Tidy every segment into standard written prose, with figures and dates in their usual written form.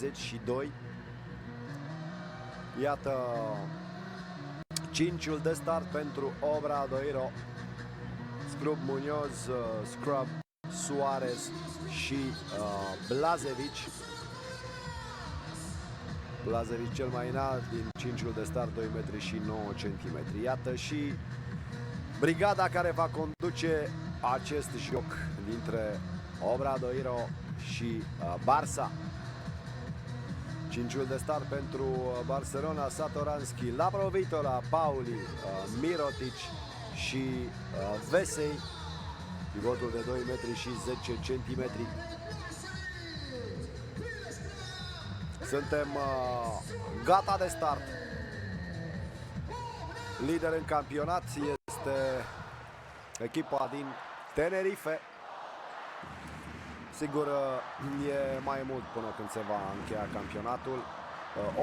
22. Iată 5-ul de start pentru Obradoiro. Scrub, Munoz, Scrub, Suarez și Blazevic. Blazevic cel mai înalt din 5-ul de start, 2 metri și 9 cm. Iată și brigada care va conduce acest joc dintre Obradoiro și Barça. 5-ul de start pentru Barcelona: Satoranski, Laprovitola, Pauli, Mirotic și Vesey. Pivotul de 2 metri și 10 cm. Suntem gata de start. Lider în campionat este echipa din Tenerife. Sigur, e mai mult până când se va încheia campionatul.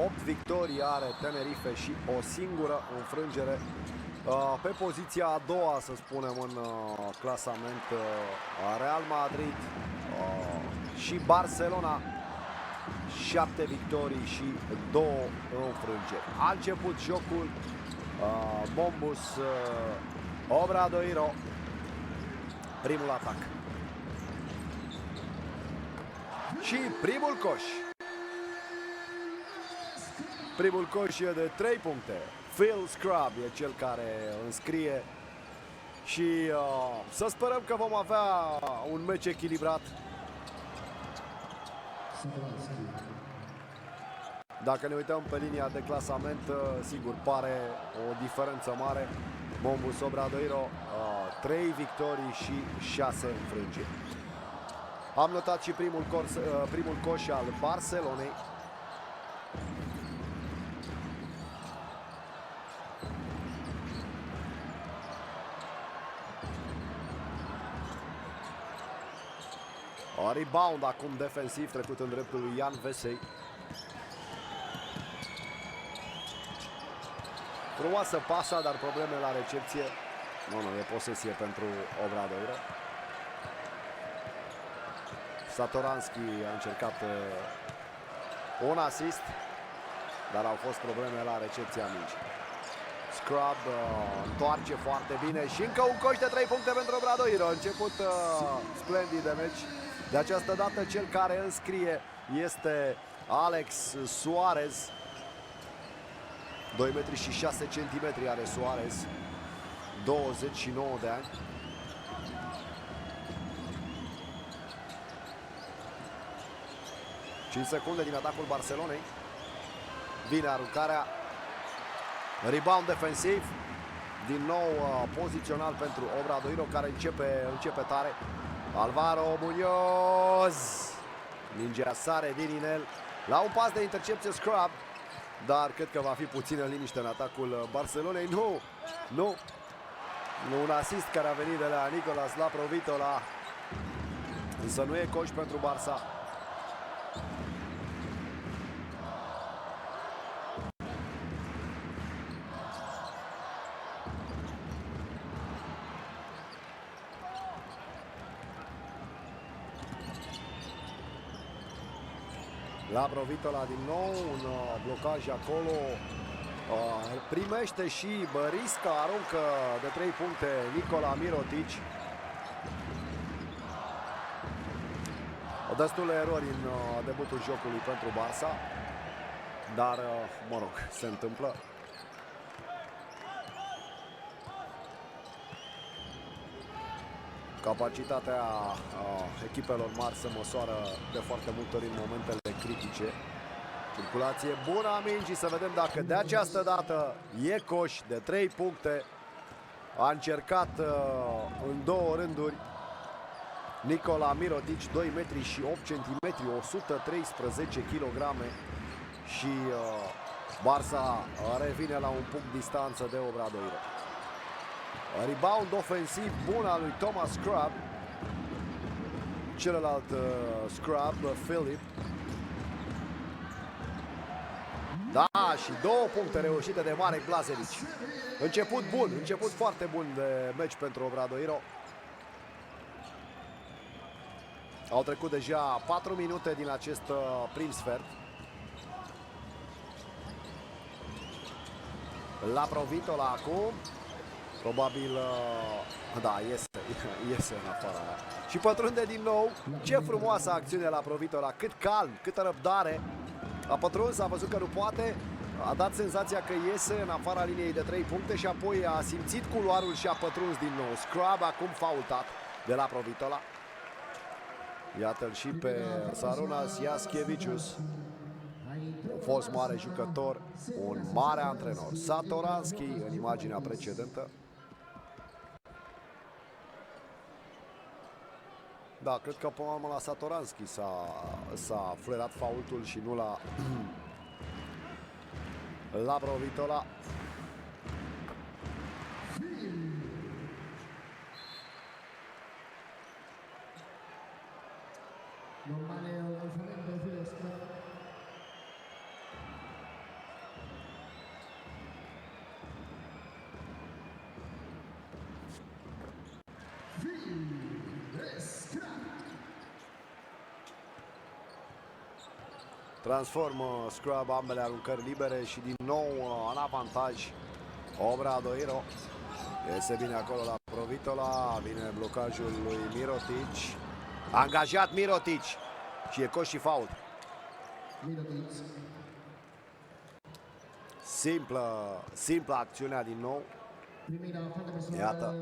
8 victorii are Tenerife și o singură înfrângere. Pe poziția a doua, să spunem, în clasament, Real Madrid și Barcelona. 7 victorii și 2 înfrângeri. A început jocul. Mombus, Obradoiro. Primul atac. Și primul coș. Primul coș e de 3 puncte. Phil Scrub e cel care înscrie. Și să sperăm că vom avea un meci echilibrat. Dacă ne uităm pe linia de clasament, sigur, pare o diferență mare. Mombus, Obradoiro, 3 victorii și 6 înfrângeri. Am notat și primul coș al Barcelonei. Rebound acum defensiv trecut în dreptul lui Ian Vesey. Frumoasă pasa, dar probleme la recepție. Nu, e posesie pentru Obradoiro. Satoranski a încercat un asist, dar au fost probleme la recepția mingii. Scrub întoarce foarte bine și încă un coș de 3 puncte pentru Obradoiro. Început splendid de meci. De această dată cel care înscrie este Alex Suarez. 2 metri și 6 cm are Suarez, 29 de ani. Cinci secunde din atacul Barcelonei. Vine aruncarea. Rebound defensiv. Din nou pozițional pentru Obradoiro, care începe tare. Alvaro Munoz. Mingea sare din inel. La un pas de intercepție Scrub. Dar cred că va fi puțină liniște în atacul Barcelonei. Nu. Un asist care a venit de la Nicolas Laprovitola. Însă nu e coș pentru Barça. Laprovitola din nou, un blocaj acolo. Primește și riscă, aruncă de 3 puncte Nikola Mirotic. Destule erori în debutul jocului pentru Barça, dar, mă rog, se întâmplă. Capacitatea echipelor mari se măsoară de foarte multe ori în momentele critice. Circulație bună a mingii, să vedem dacă de această dată e coș de 3 puncte. A încercat în 2 rânduri Nikola Mirotic, 2 metri și 8 cm, 113 kg. Și Barça revine la un punct distanță de Obradoiro. Rebound ofensiv bun al lui Thomas Scrub. Celălalt Scrub, Philip. Da, și 2 puncte reușite de Marek Blazevic. Început foarte bun de meci pentru Obradoiro. Au trecut deja 4 minute din acest prim sfert. La Provitola acum. Probabil, da, iese în afara aia. Și pătrunde din nou. Ce frumoasă acțiune la Provitola. Cât calm, câtă răbdare. A pătruns, a văzut că nu poate. A dat senzația că iese în afara liniei de 3 puncte și apoi a simțit culoarul și a pătruns din nou. Scrub acum faultat de la Provitola. Iată-l și pe Šarūnas Jaskevičius. Un fost mare jucător, un mare antrenor. Satoranski în imaginea precedentă. Da, cred că până la urmă la Satoranski s-a fluierat faultul și nu la Provitola. Transformă Scrub ambele aruncări libere și din nou în avantaj Obradoiro. Iese bine acolo la Provitola, vine blocajul lui Mirotic. Angajat Mirotic și e coș și fault. Simplă acțiunea din nou. Iată.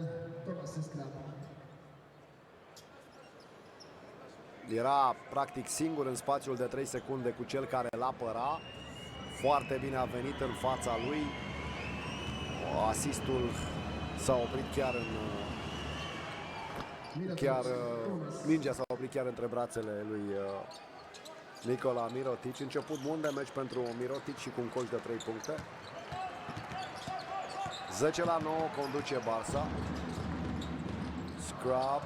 Era practic singur în spațiul de 3 secunde cu cel care îl apăra. Foarte bine a venit în fața lui. Asistul s-a oprit mingea s-a oprit chiar între brațele lui Nikola Mirotic. Început bun de meci pentru Mirotic și cu un coș de 3 puncte. 10-9 conduce Barça. Scrub.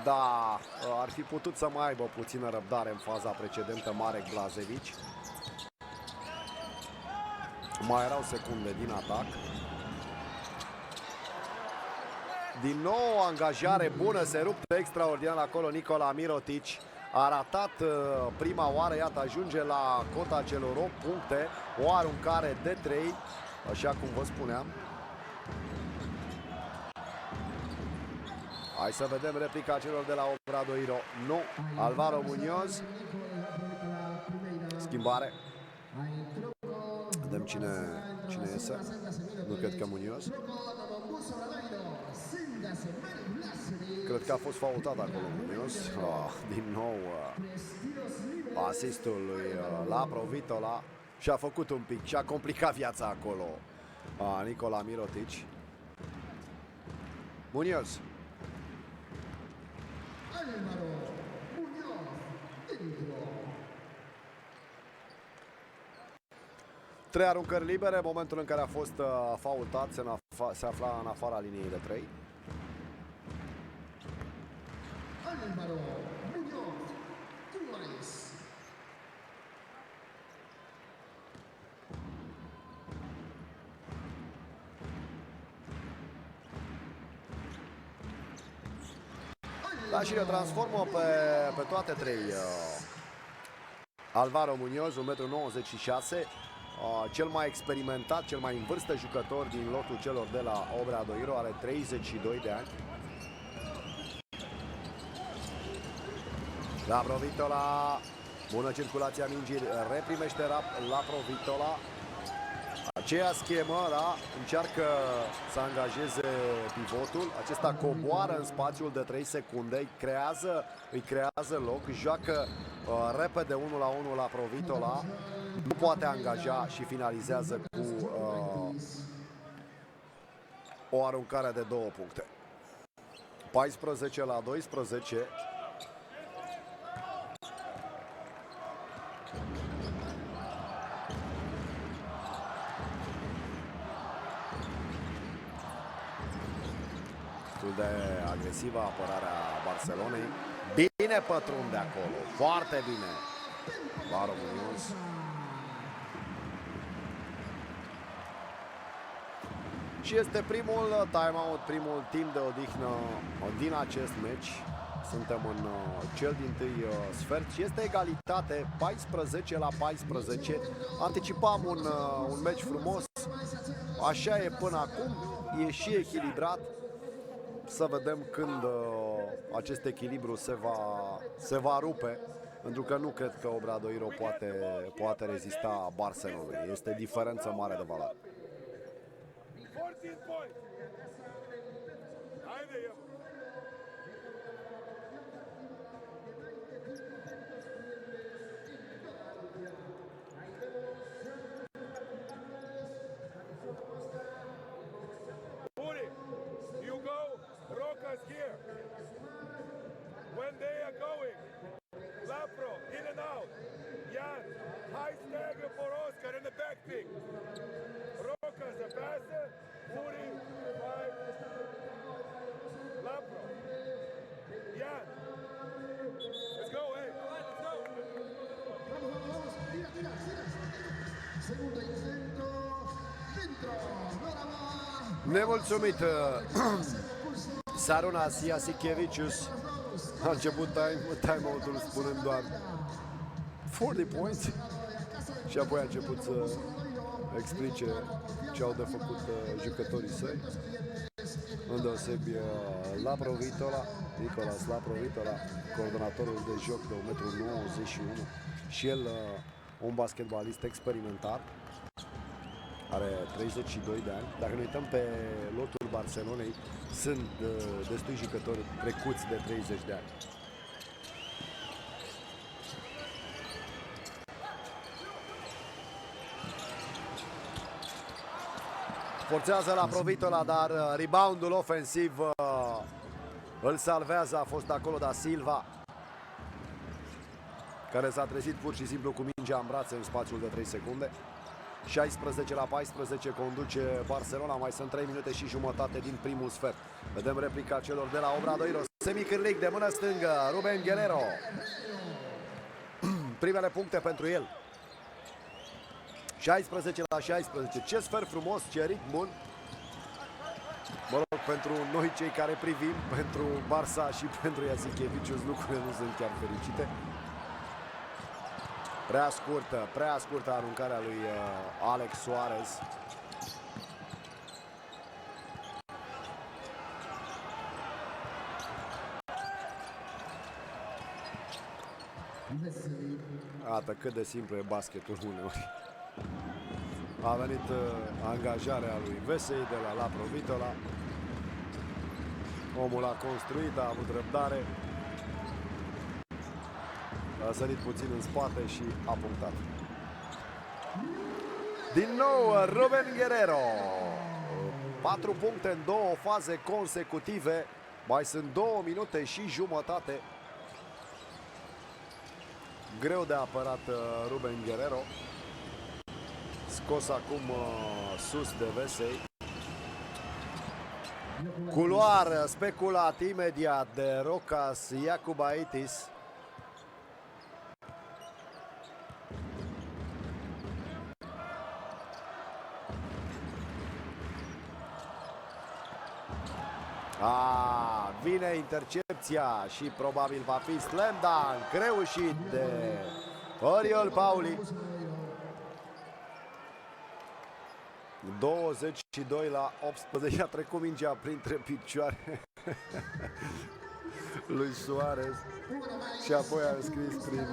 Da, ar fi putut să mai aibă puțină răbdare în faza precedentă Marek Blazevic. Mai erau secunde din atac. Din nou o angajare bună, se rupte extraordinar acolo Nikola Mirotic. A ratat prima oară, iată, ajunge la cota celor 8 puncte. O aruncare de 3, așa cum vă spuneam. Hai să vedem replica celor de la Obradoiro. Nu, Alvaro Muñoz. Schimbare. Vedem cine iese. Nu cred că Muñoz. Cred că a fost faultat acolo Muñoz. Din nou asistul lui la Provitola. Și-a făcut un pic, și-a complicat viața acolo Nikola Mirotic. Muñoz. Trei aruncări libere, momentul în care a fost faultat se afla în afara liniei de 3. Da, și le transformă pe toate trei. Alvaro Muñoz, 1,96 m, cel mai experimentat, cel mai în vârstă jucător din lotul celor de la Obradoiro, are 32 de ani. La Provitola, bună circulația mingii, reprimește la Provitola. Aceea schemă, da, încearcă să angajeze pivotul. Acesta coboară în spațiul de 3 secunde, îi creează loc, joacă repede 1-1 la Provitola. Nu poate angaja și finalizează cu o aruncare de 2 puncte. 14-12. De agresivă apărarea Barcelonei. Bine pătrunde acolo, foarte bine Alvaro Muñoz. Și este primul timeout, primul timp de odihnă din acest meci. Suntem în cel dintâi sfert și este egalitate 14-14. Anticipam un meci frumos. Așa e până acum. E și echilibrat. Să vedem când acest echilibru se va rupe. Pentru că nu cred că Obradoiro poate rezista Barcelonei. Este diferență mare de valoare. Here. When they are going, Lapro in and out. Jan, high stagger for Oscar in the back pick. Rokas the passer, 45. Lapro. Jan. Let's go, hey. Let's go. Vamos, tira. Segundo intento. Dentro. Nemulțumit Sarunas Jasikevičius a început time-out-ul spunând doar 40 points și apoi a început să explice ce au de făcut jucătorii săi, îndeosebi Nicolas Laprovitola, coordonatorul de joc de 1,91 m și el un basketbalist experimentat, are 32 de ani. Dacă ne uităm pe lotul Barcelonei, sunt destui jucători trecuți de 30 de ani. Forțează la Provitola, dar reboundul ofensiv îl salvează. A fost acolo Da Silva, care s-a trezit pur și simplu cu mingea în brațe în spațiul de 3 secunde. 16-14 conduce Barcelona, mai sunt 3 minute și jumătate din primul sfert. Vedem replica celor de la Obradoiro. Semicârlic de mână stângă, Ruben Guerrero. Primele puncte pentru el. 16-16. Ce sfert frumos, ce ritm bun. Mă rog, pentru noi cei care privim, pentru Barça și pentru Jasikevičius, lucrurile nu sunt chiar fericite. Prea scurtă aruncarea lui Alex Suarez. Iată cât de simplu e basketul uneori. A venit angajarea lui Vesey de la Laprovitola. Omul a construit, a avut răbdare. A sărit puțin în spate și a punctat. Din nou Ruben Guerrero. 4 puncte în 2 faze consecutive. Mai sunt 2 minute și jumătate. Greu de apărat Ruben Guerrero. Scos acum sus de Vesey. Culoar speculat imediat de Rokas Jokubaitis. Vine intercepția și probabil va fi slam dunk reușit de Oriol Pauli. 22-18. A trecut mingea printre picioare lui Suarez și apoi a scris prin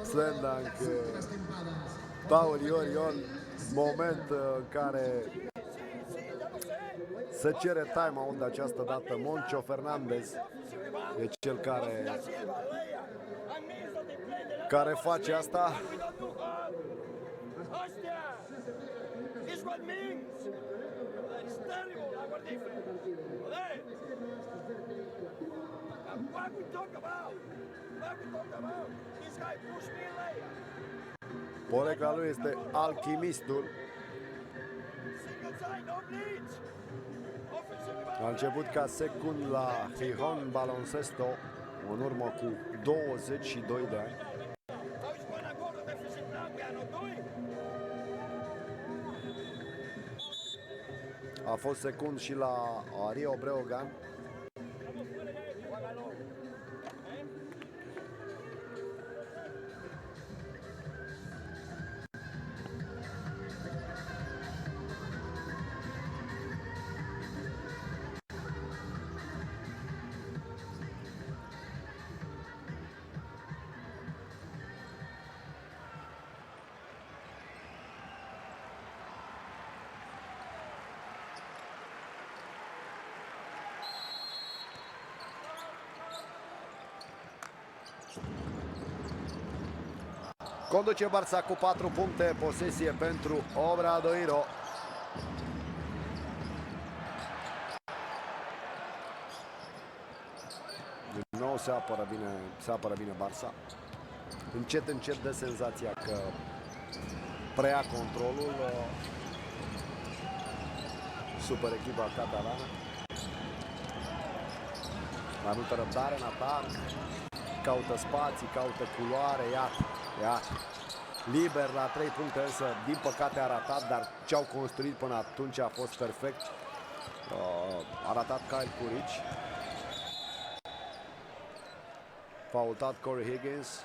slam dunk Pauli Oriol. Moment în care se cere time-out de această dată. Moncho Fernandez e cel care face asta. Porecla lui este alchimistul. A început ca secund la Gijón Baloncesto în urmă cu 22 de ani. A fost secund și la Rio Breogan. Conduce Barça cu 4 puncte, posesie pentru Obradoiro. Din nou se apără bine Barça. Încet dă senzația că preia controlul. Super echipa catalană. Mai multă răbdare în atac. Caută spații, caută culoare, iată. Liber la 3 puncte, însă din păcate a ratat, dar ce-au construit până atunci a fost perfect. A ratat Kyle Kuric. Faultat Corey Higgins.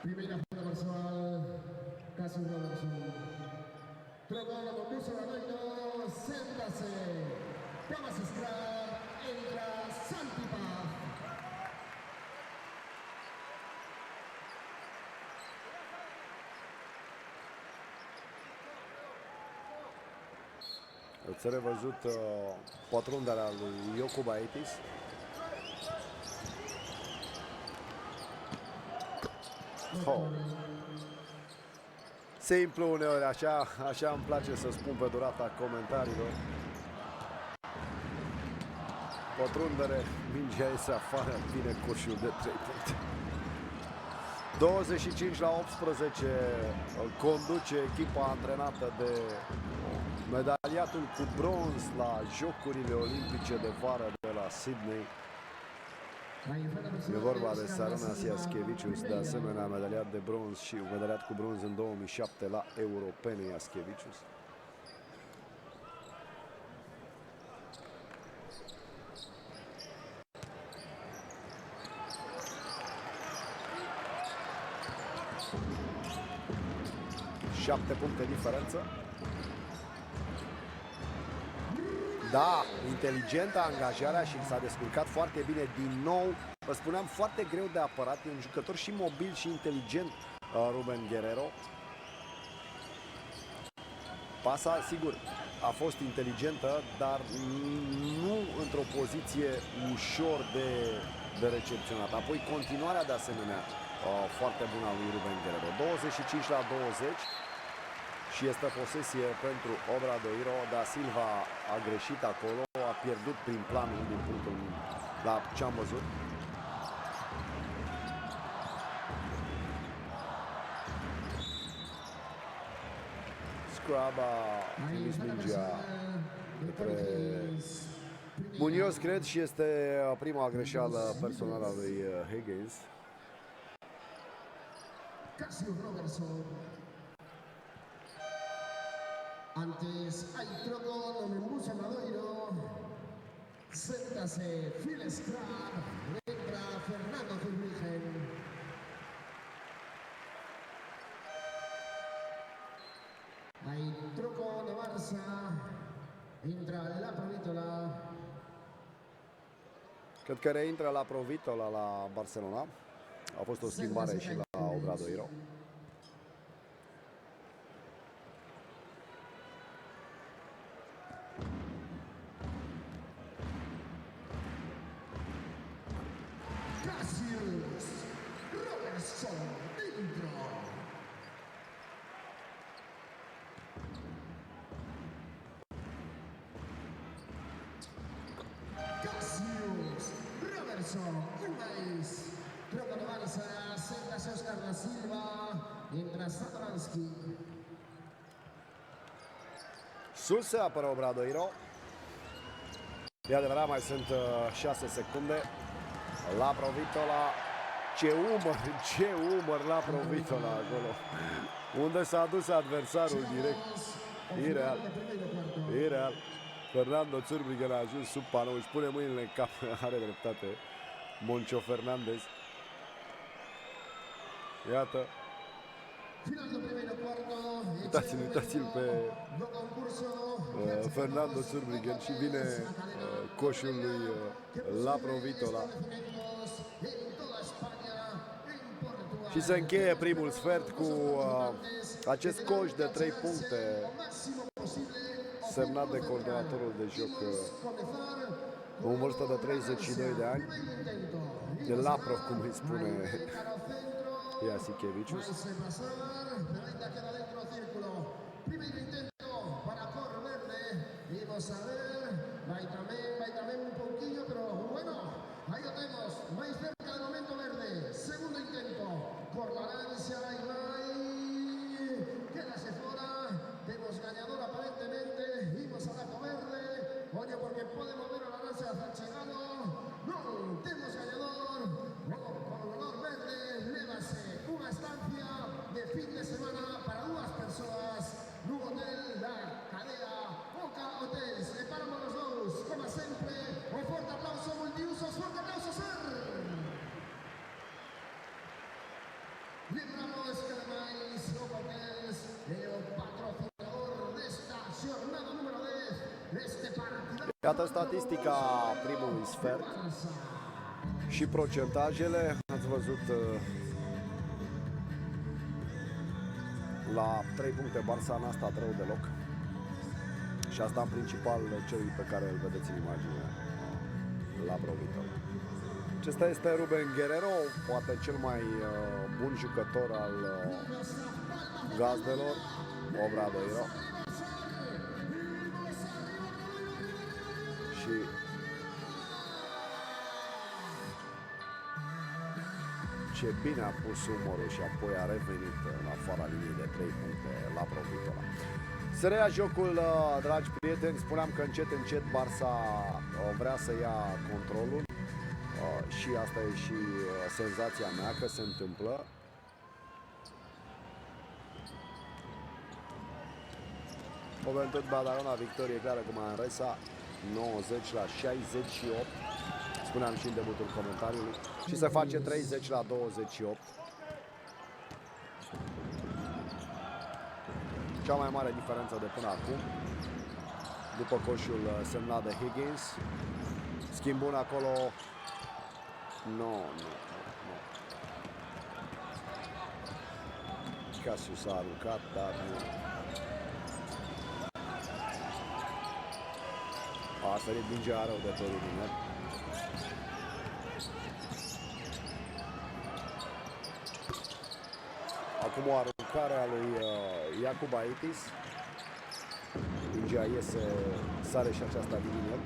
Primera jugada personal, Cassius Robertson. Trabajando con Luis Obradoiro, séntase. Thomas Scrap, entra Santi Paz. Ați revăzut pătrunderea lui Jokubaitis. Simplu uneori, așa îmi place să spun pe durata comentariilor. Pătrundere, mingea iese afară, vine coșul de 3 puncte. 25-18 conduce echipa antrenată de medaliatul cu bronz la Jocurile Olimpice de vară de la Sydney. E vorba de Sarunas Jaskevicius, de asemenea medaliat de bronz și medaliat cu bronz în 2007 la Europene Jaskevicius. Șapte puncte diferență. Da, inteligentă angajarea și s-a descurcat foarte bine din nou. Vă spuneam, foarte greu de apărat, e un jucător și mobil și inteligent, Ruben Guerrero. Pasa, sigur, a fost inteligentă, dar nu într-o poziție ușor de recepționat. Apoi continuarea de asemenea foarte bună a lui Ruben Guerrero. 25-20 și este posesie pentru Obradoiro. Da Silva a greșit acolo, a pierdut prin planul din punctul la ce am văzut. Scrub a trimis mingea către Munoz, cred, și este prima greșeală personală a lui Higgins. Cassius Robertson. Antes hay troco de Musa Obradoiro. Séntase Phil Scrap. Entra Fernando Zurbriggen. Hay troco de Barça. Entra la Provitola. Cred că reintră la Provitola la Barcelona. A fost o schimbare și la Obradoiro. Cassius Robertson dentro. Cassius Robertson, un país. Troca de Barça, séntase Oscar da Silva, entra Satoransky. Sus se apără Obradoiro. E adevărat, mai sunt 6 secunde. La Provitola. Ce umăr la Provitola acolo. Unde s-a dus adversarul direct. Ireal. Fernando Zurbriggen a ajuns sub panou, își pune mâinile în cap, are dreptate Moncho Fernandez. Iată. Uitați-l pe Fernando Zurbriggen și vine coșul lui Laprovitola. Și se încheie primul sfert cu acest coș de 3 puncte semnat de coordonatorul de joc în vârstă de 32 de ani, de Laprov, cum îi spune Jasikevičius. Ahí lo tenemos, más cerca del momento verde. Segundo intento, por la Lancia Ibai. Quédase fuera, tenemos ganador aparentemente. Vimos a Laco Verde. Oye, porque puede mover a la Lancia hacia Chegado. No, tenemos ganador. Con color verde, lévase una estancia de fin de semana para 2 personas. Un hotel, la cadena Oca Hotels. Separamos los dos, como siempre. Un fuerte aplauso multiusos, fuerte aplauso, sir. Lembramos que además Oca Hotels es el patrocinador de esta jornada número 10 de este partido. Iată statistica primului sfert și procentajele. Ați văzut la 3 puncte Barça n-a stat rău deloc. Și asta în principal celui pe care îl vedeți în imagine, Laprovitola. Acesta este Ruben Guerrero, poate cel mai bun jucător al gazdelor, Obradoiro. Și ce bine a pus umărul și apoi a revenit în afara liniei de 3 puncte Laprovitola. Se reia jocul, dragi prieteni, spuneam că încet, încet Barça vrea să ia controlul și asta e și senzația mea că se întâmplă. Juventud Badalona, victorie clară cu Manresa, 90 la 68, spuneam și în debutul comentariului, și se face 30 la 28. Cea mai mare diferență de până acum, după coșul semnat de Higgins. Schimb bun acolo. Nu. Cassius a aruncat, dar nu. A sărit mingea rău de Torino. Acum o aruncare a lui Iacubaitis. Mingea iese, sare și aceasta din el.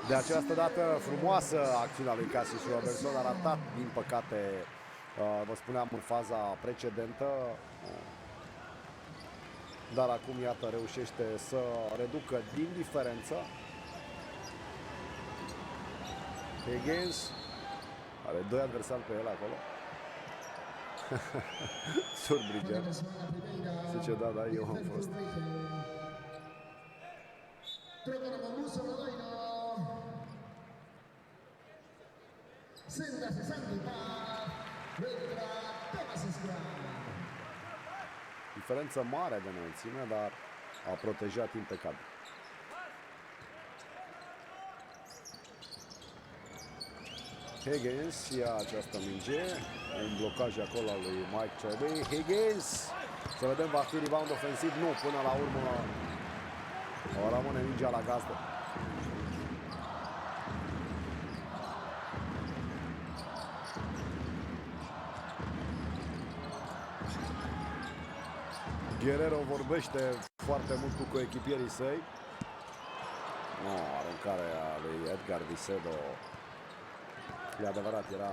De această dată frumoasă acțiunea lui Cassius Robertson, a ratat din păcate, vă spuneam, în faza precedentă. Dar acum, iată, reușește să reducă din diferență. Higgins are 2 adversari pe el acolo. Zurbriggen zice, da, eu am fost. Diferență mare de înălțime, dar a protejat impecabil. Higgins ia această minge, un blocaj acolo al lui Mike Tobey. Higgins, să vedem, va fi rebound ofensiv? Nu, până la urmă o rămâne mingea la gazdă. Guerrero vorbește foarte mult cu coechipierii săi. Aruncarea lui Edgar Vicedo, e adevărat, era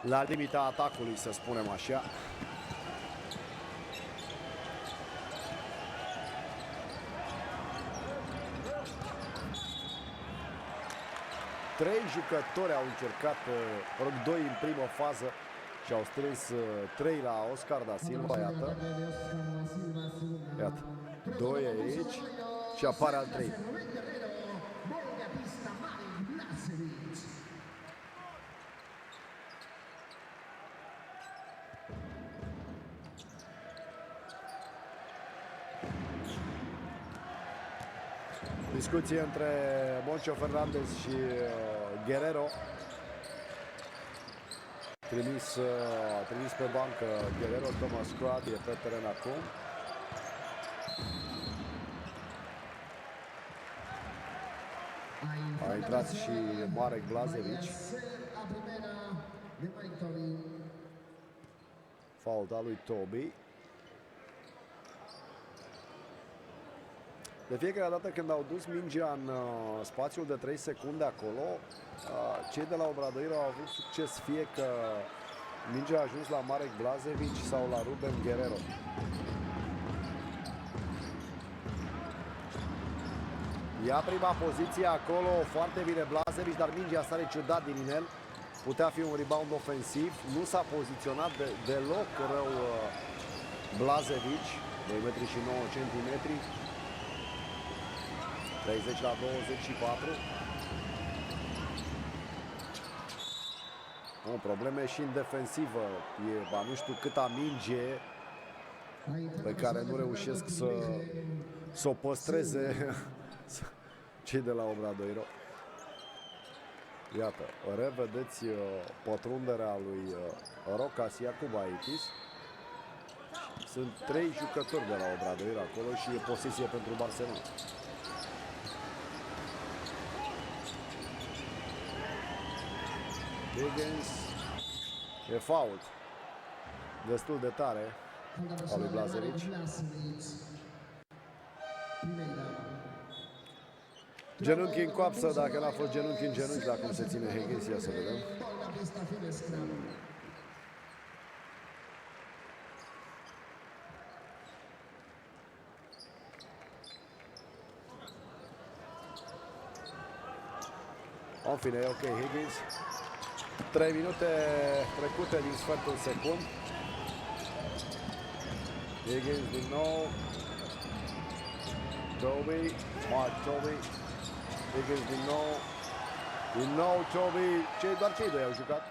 la limita atacului, să spunem așa. Trei jucători au încercat, doi în primă fază și au strâns 3 la Oscar da Silva, iată. Iată, 2 aici și apare al 3. Discuție între Moncho Fernandez și Guerrero. Trimis pe bancă Guerrero. Thomas Crab e pe teren acum. A intrat și Marek Blazevic. Fault al lui Toby. De fiecare dată când au dus mingea în spațiul de 3 secunde acolo, cei de la Obradoiro au avut succes, fie că mingea a ajuns la Marek Blazevic sau la Ruben Guerrero. Ia prima poziție acolo, foarte bine Blazevic, dar mingea sare ciudat din inel. Putea fi un rebound ofensiv, nu s-a poziționat deloc rău Blazevic, 2,9 m. 30 la 24. Probleme și în defensivă. E nu știu câta minge pe care nu reușesc să o păstreze cei de la Obradoiro. Iată, revedeți pătrunderea lui Rokas Iacubaitis. Sunt 3 jucători de la Obradoiro acolo și e posesie pentru Barcelona. Higgins, e fault destul de tare al lui Blazevic. Genunchi în coapsă, dacă n-a fost genunchi în genunchi, la cum se ține Higgins, ia să vedem. În fine, e ok Higgins. 3 minute trecute din sfertul secund. Higgins din nou. Toby. Mark Toby. Higgins din nou. Din nou Toby. Doar cei doi au jucat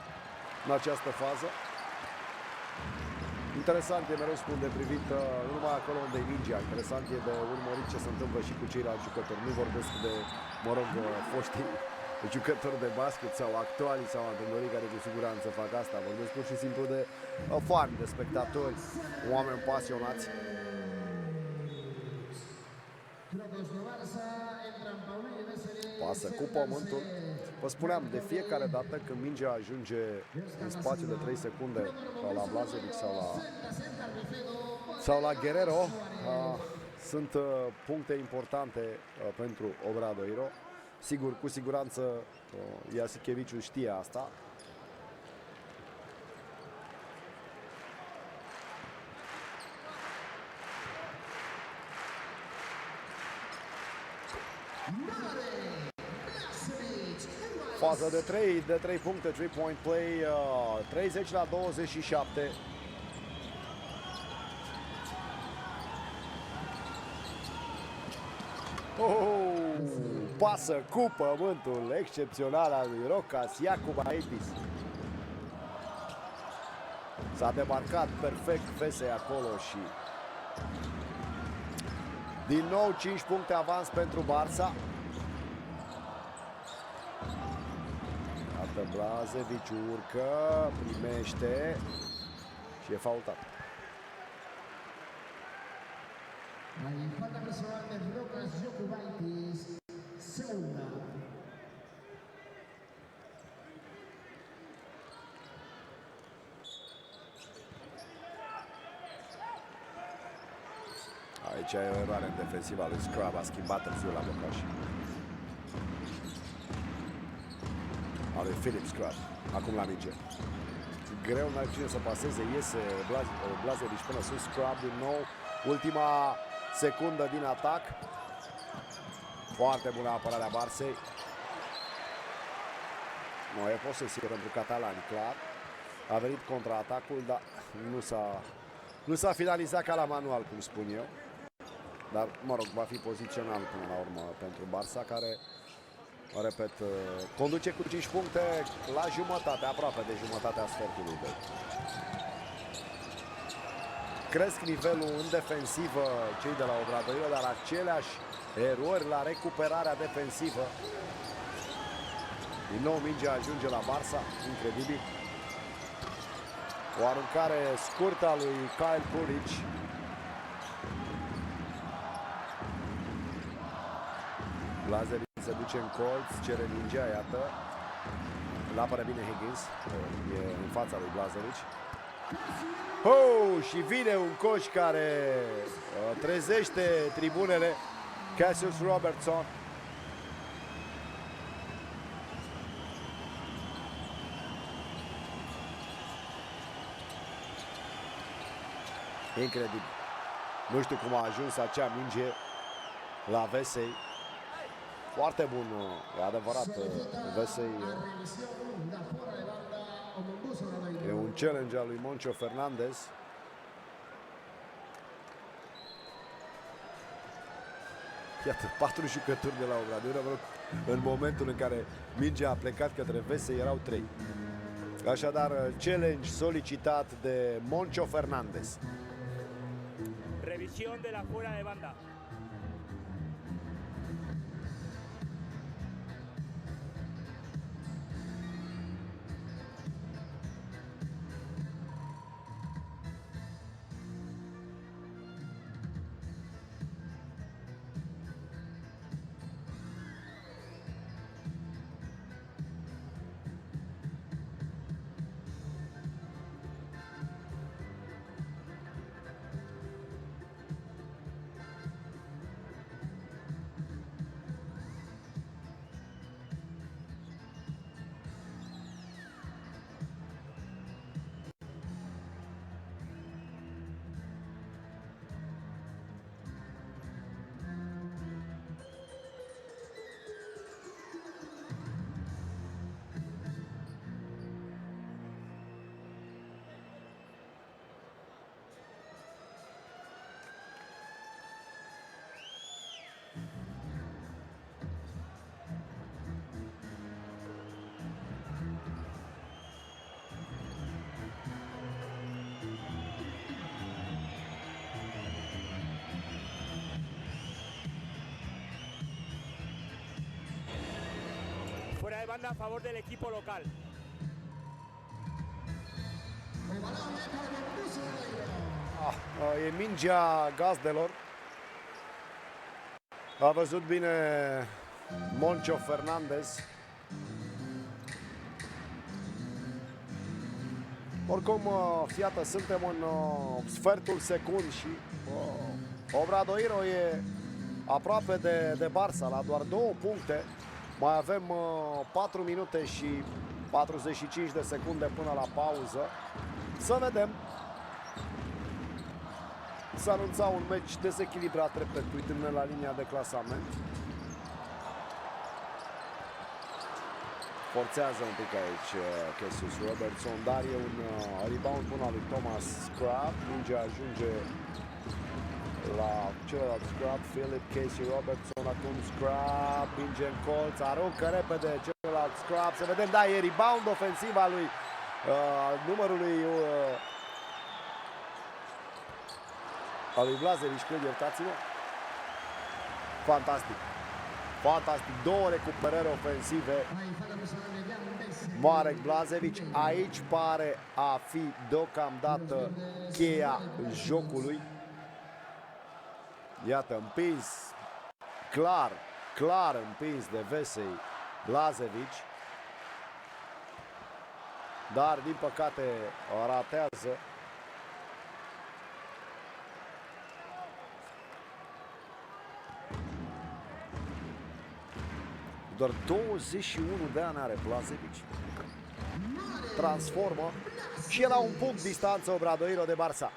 în această fază. Interesant e, mereu spun, de privit nu numai acolo unde e mingea. Interesant e de urmărit ce se întâmplă și cu ceilalți jucători. Nu vorbesc de, foștii jucători de basket sau actuali sau antrenori care cu siguranță fac asta. Vorbesc pur și simplu de fani, de spectatori, oameni pasionați. Pasă cu pământul. Vă spuneam, de fiecare dată când mingea ajunge în spațiu de 3 secunde la Blazevic sau la Guerrero, sunt puncte importante pentru Obradoiro. Sigur, cu siguranță Jasikevičius știe asta. Fază de 3 puncte, 3-point play, 30 la 27. Pasă cu pământul excepțional al lui Rokas Iacubaitis. S-a demarcat perfect Vesey acolo și din nou 5 puncte avans pentru Barça. Iată, Blazevic urcă, primește și e faultat. Falta personal de Rokas Iacubaitis, segunda. Aici e o eroare în defensiva lui Scrub, a schimbat târziu la blocaș. A lui Philip Scrub, acum la minge. Greu, n-are cine să paseze, iese Blazevic până sus, Scrub din nou. Ultima secundă din atac. Foarte bună apărarea Barței. Nu e posesie pentru catalani, clar. A venit contraatacul, dar nu s-a finalizat ca la manual, cum spun eu. Dar, mă rog, va fi pozițional până la urmă pentru Barça, care, repet, conduce cu 5 puncte la jumătate, aproape de jumătatea sfertului. Cresc nivelul în defensivă cei de la Obradoiro, dar aceleași erori la recuperarea defensivă. Din nou mingea ajunge la Barça, incredibil. O aruncare scurtă a lui Kyle Pulic. Blazevic se duce în colț, cere mingea, iată. Îl apără bine Higgins, e în fața lui Blazevic. Oh, și vine un coș care trezește tribunele. Cassius Robertson. Incredibil. Nu știu cum a ajuns acea minge la Vesey. Foarte bun, e adevărat. Vesey e un challenge al lui Moncho Fernandez. Iată, 4 jucători de la Obradoiro. În momentul în care mingea a plecat către Vesey erau 3. Așadar, challenge solicitat de Moncho Fernandez. Revisión de la fuera de banda. Fuera de banda a favor del equipo local. E mingea gazdelor. A văzut bine Moncho Fernandez. Oricum, iată, suntem în sfertul secund și Obradoiro e aproape de Barça, la doar 2 puncte. Mai avem 4 minute și 45 de secunde până la pauză. Să vedem. S-a anunțat un meci dezechilibrat, repet, uitându-ne la linia de clasament. Forțează un pic aici Cassius Robertson, dar e un rebound până lui Thomas Scrap. Mingea ajunge la celălalt Scrap, Philip Casey Robertson, acum Scrap, minge în colț, aruncă repede celălalt Scrap, să vedem, da, e rebound ofensiv al lui numărului al lui Blazevic, cred, iertați-mă. Fantastic. Fantastic. 2 recuperări ofensive. Marek Blazevic. Aici pare a fi deocamdată cheia jocului. Iată, împins. Clar împins de Vesey Blazevic. Dar, din păcate, ratează. Doar 21 de ani are Blazevic. Transformă și era un punct distanță Obradoiro de Barça.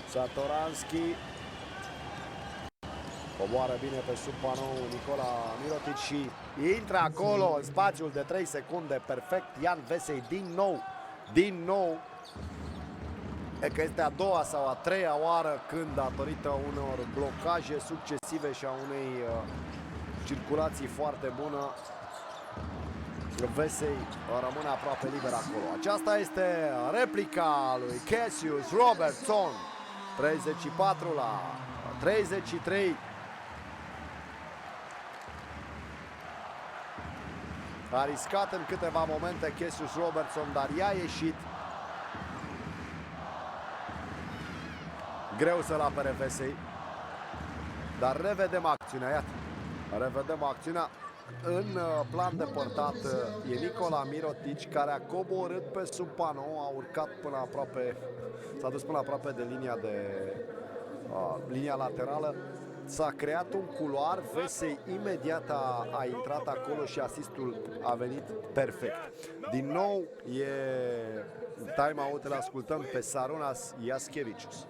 Satoranski. Coboară bine pe sub panou Nicola Mirotic și intră acolo în spațiul de 3 secunde perfect Ian Vesey din nou. E că este a doua sau a treia oară când, datorită unor blocaje succesive și a unei circulații foarte bună, Vesey rămâne aproape liber acolo. Aceasta este replica lui Cassius Robertson. 34 la 33. A riscat în câteva momente Cassius Robertson, dar i-a ieșit. Greu să-l apere Vesey. Dar revedem acțiunea, iată. Revedem acțiunea. În plan depărtat e Nicola Mirotic, care a coborât pe sub panou, a urcat până aproape, s-a dus până aproape de linia laterală. S-a creat un culoar, Vesey imediat a intrat acolo și asistul a venit perfect. Din nou e time-out, îl ascultăm pe Sarunas Jaskevicius.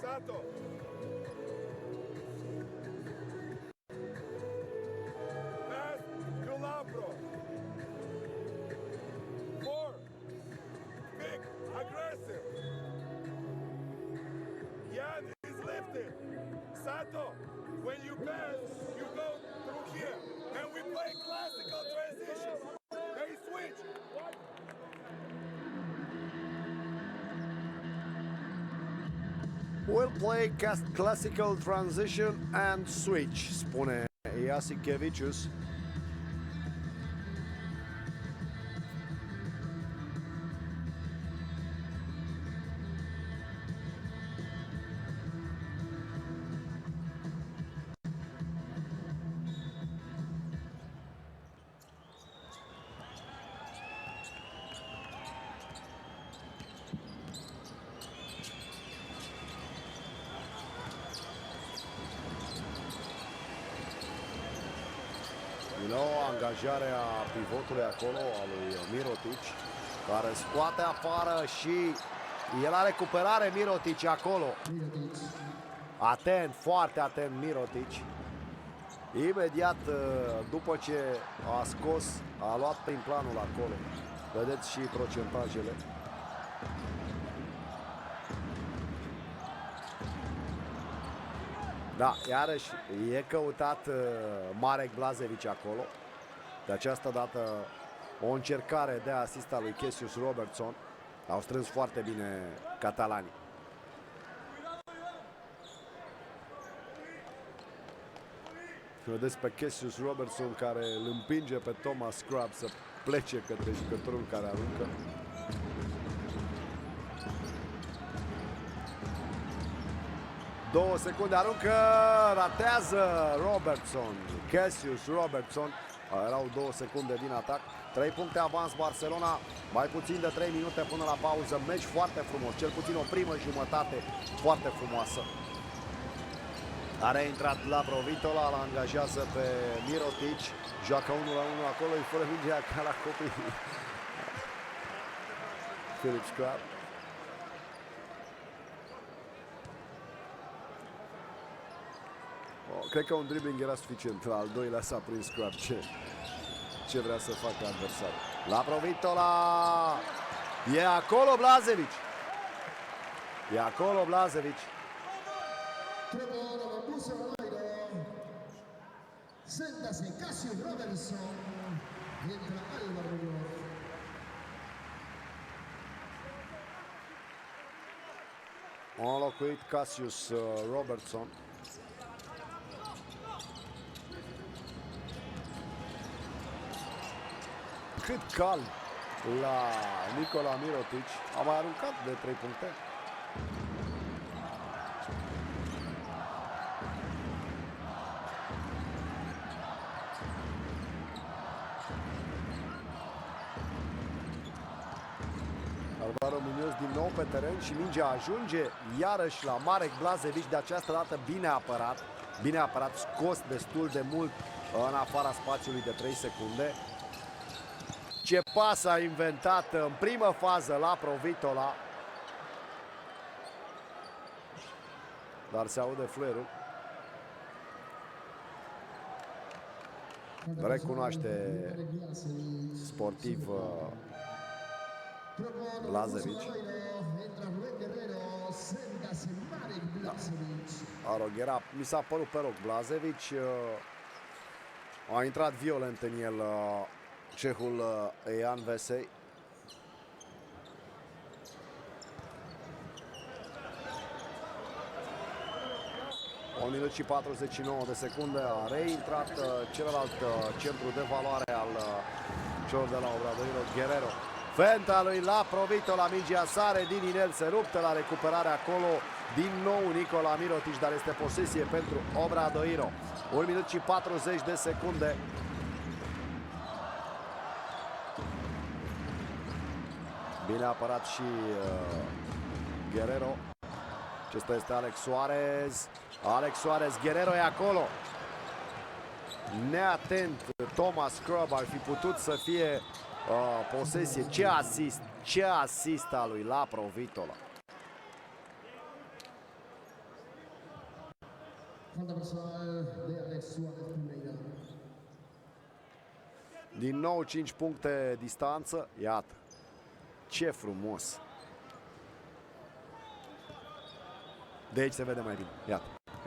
Sato. Pass to Lapro. 4. Big, aggressive. Jan is lifted. Sato, when you pass, you go through here. And we play classical transition. Hey, switch. We'll play classical transition and switch, spune Jasikevicius. Din nou angajarea pivotului acolo, a lui Mirotic, care scoate afară și e la recuperare Mirotic acolo. Atent, foarte atent Mirotic. Imediat după ce a scos, a luat prin planul acolo. Vedeți și procentajele. Da, iarăși e căutat Marek Blazevic acolo. De această dată o încercare de asist al lui Cassius Robertson. Au strâns foarte bine catalanii. Vedeți pe Cassius Robertson care îl împinge pe Thomas Scrub să plece către jucătorul care aruncă. Două secunde, aruncă, ratează Robertson, Cassius Robertson. Erau 2 secunde din atac. 3 puncte avans Barcelona, mai puțin de 3 minute până la pauză. Meci foarte frumos, cel puțin o primă jumătate foarte frumoasă. A reintrat Lavrovitola, îl angajează pe Mirotic, joacă 1-1 acolo, îi fără mingea ca la copii. Philip Scrub. Cred că un dribbling era suficient. Al doilea s-a prins Scrub. Ce vrea să facă adversarul. Lavrovitola! E acolo Blazevic! E acolo Blazevic! Séntase Cassius Robertson. Entra Álvaro Muñoz. A înlocuit Cassius Robertson. Cât cal la Nicola Mirotic. A mai aruncat de 3 puncte. Alvaro Muñoz din nou pe teren și mingea ajunge iarăși la Marek Blazevic, de această dată bine apărat, scos destul de mult în afara spațiului de 3 secunde. Ce pas a inventat în primă fază la Provitola. Dar se aude fluierul. Recunoaște sportiv Blazevic. Da. Mi s-a părut pe loc Blazevic. A intrat violent în el cehul Jan Vesey. O minut și 49 de secunde. A reintrat celălalt centru de valoare al celor de la Obradoiro, Guerrero. Fenta lui la Provitola, mingea sare din inel, se ruptă la recuperare acolo. Din nou Nicola Mirotic, dar este posesie pentru Obradoiro. 1 minut și 40 de secunde. Bine apărat și Guerrero. Acesta este Alex Suarez. Alex Suarez, Guerrero e acolo. Neatent Thomas Scrub, ar fi putut să fie posesie. Ce asist al lui la Provitola. Din nou 5 puncte distanță. Iată. Ce frumos. De aici se vede mai bine. Iată.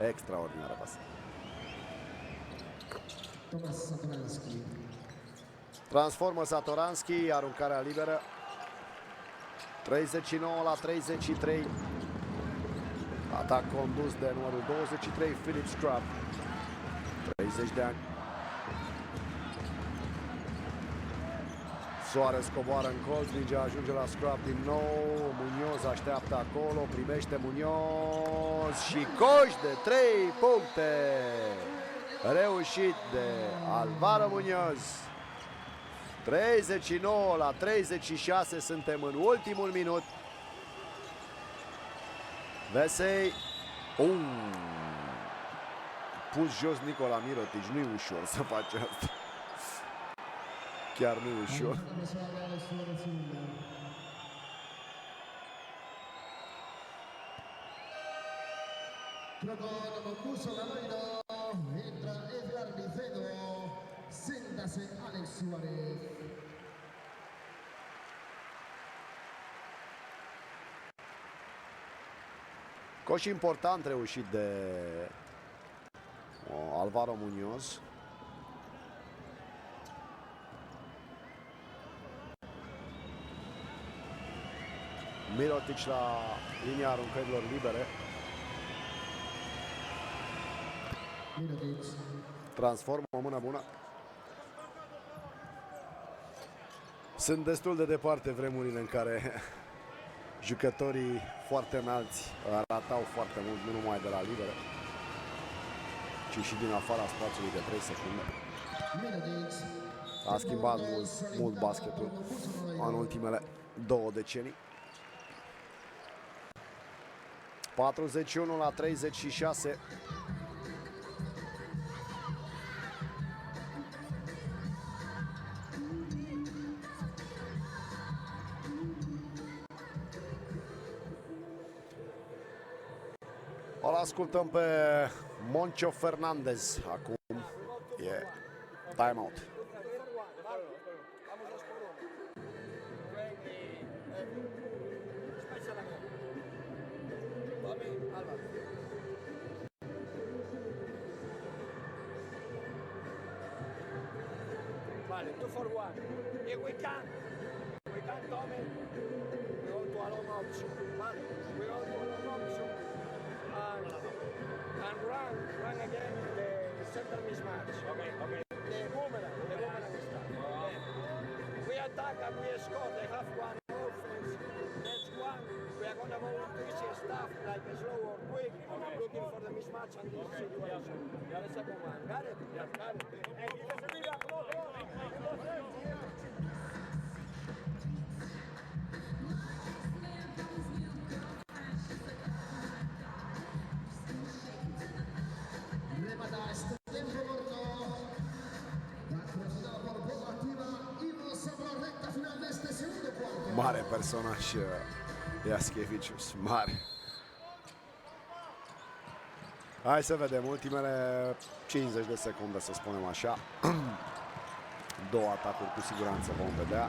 Extraordinară pasă. Transformă Satoranski, aruncarea liberă. 39 la 33. Atac condus de numărul 23, Philip Scrub. 30 de ani. Suarez coboară în colț, mingea ajunge la Scrub din nou. Munoz așteaptă acolo, primește Munoz și coș de 3 puncte. Reușit de Alvaro Munoz. 39 la 36, suntem în ultimul minut. Vesey. Pus jos Nicola Mirotic, nu e ușor să faci asta. Chiar nu e ușor. Entra Edgar Vicedo, siéntase Alex Suarez. Coș important reușit de Alvaro Munoz. Mirotic la linia aruncărilor libere. Transformă o mână bună. Sunt destul de departe vremurile în care jucătorii foarte înalți ratau foarte mult, nu numai de la liberă, ci și din afara spațiului de 3 secunde. A schimbat mult basketul în ultimele 2 decenii. 41 la 36. O ascultăm pe Moncho Fernandez. Acum e timeout. Vale, 2 for 1. If we can, Tommy, we go to a long option. Man, we go to a long option and run again the center mismatch. Okay. The boomerang start. We attack and we score. They have one offense. Next one, we are gonna go into easy stuff like slow or quick, looking for the mismatch and this situation. The second one. Got it? Yeah, got it. Remata este tiempo corto. La cruzada por bola activa. Ivo Zaborrec. Mare personaj Jaskevicius, mare. Hai să vedem ultimele 50 de secunde, să spunem așa. Două atacuri cu siguranță vom vedea.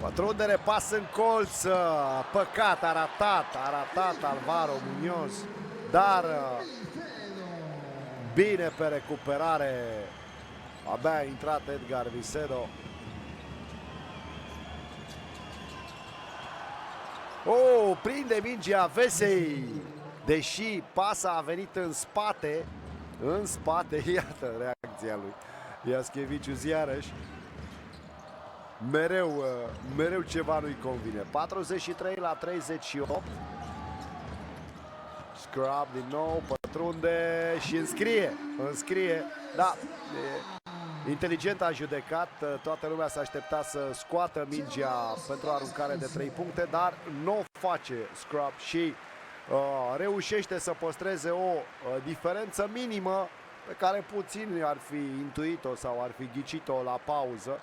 Pătrundere, pas în colț. Păcat, a ratat Alvaro Muñoz. Dar bine pe recuperare. Abia a intrat Edgar Vicedo. Oh, prinde mingea Vesey. Deși pasa a venit în spate, iată reacția lui Jaskevicius iarăși. Mereu ceva nu-i convine. 43-38. Scrub din nou, pătrunde și înscrie. Da, inteligent a judecat, toată lumea s-a așteptat să scoată mingea pentru aruncare de 3 puncte, dar nu o face Scrub și reușește să păstreze o diferență minimă pe care puțini ar fi intuit-o sau ar fi ghicit-o la pauză.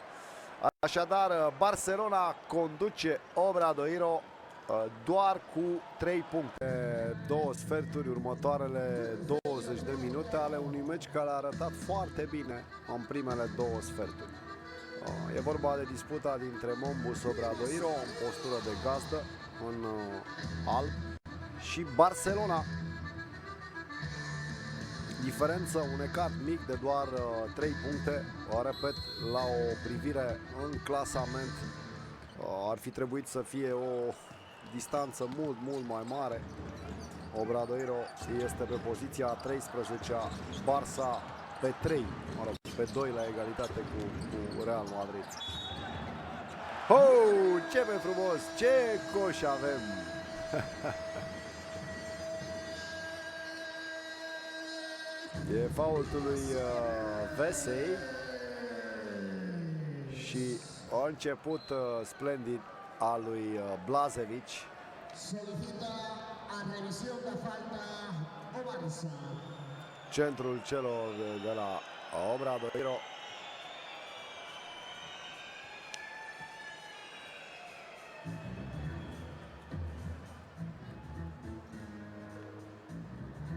Așadar, Barcelona conduce Obradoiro doar cu 3 puncte. Două sferturi, următoarele 20 de minute ale unui meci care a arătat foarte bine în primele două sferturi. E vorba de disputa dintre Mombus Obradoiro în postură de gazdă în alb și Barcelona. Diferență, un ecart mic de doar 3 puncte. Repet, la o privire în clasament ar fi trebuit să fie o distanță mult mai mare. Obradoiro este pe poziția a 13-a, Barça pe 3, pe 2 la egalitate cu Real Madrid. Oh, ce pe frumos, ce coș avem! E faultul lui Vesey și a început splendid al lui Blažević. Solicita a revisión de falta o Barça. Centrul celor de la Obradoiro.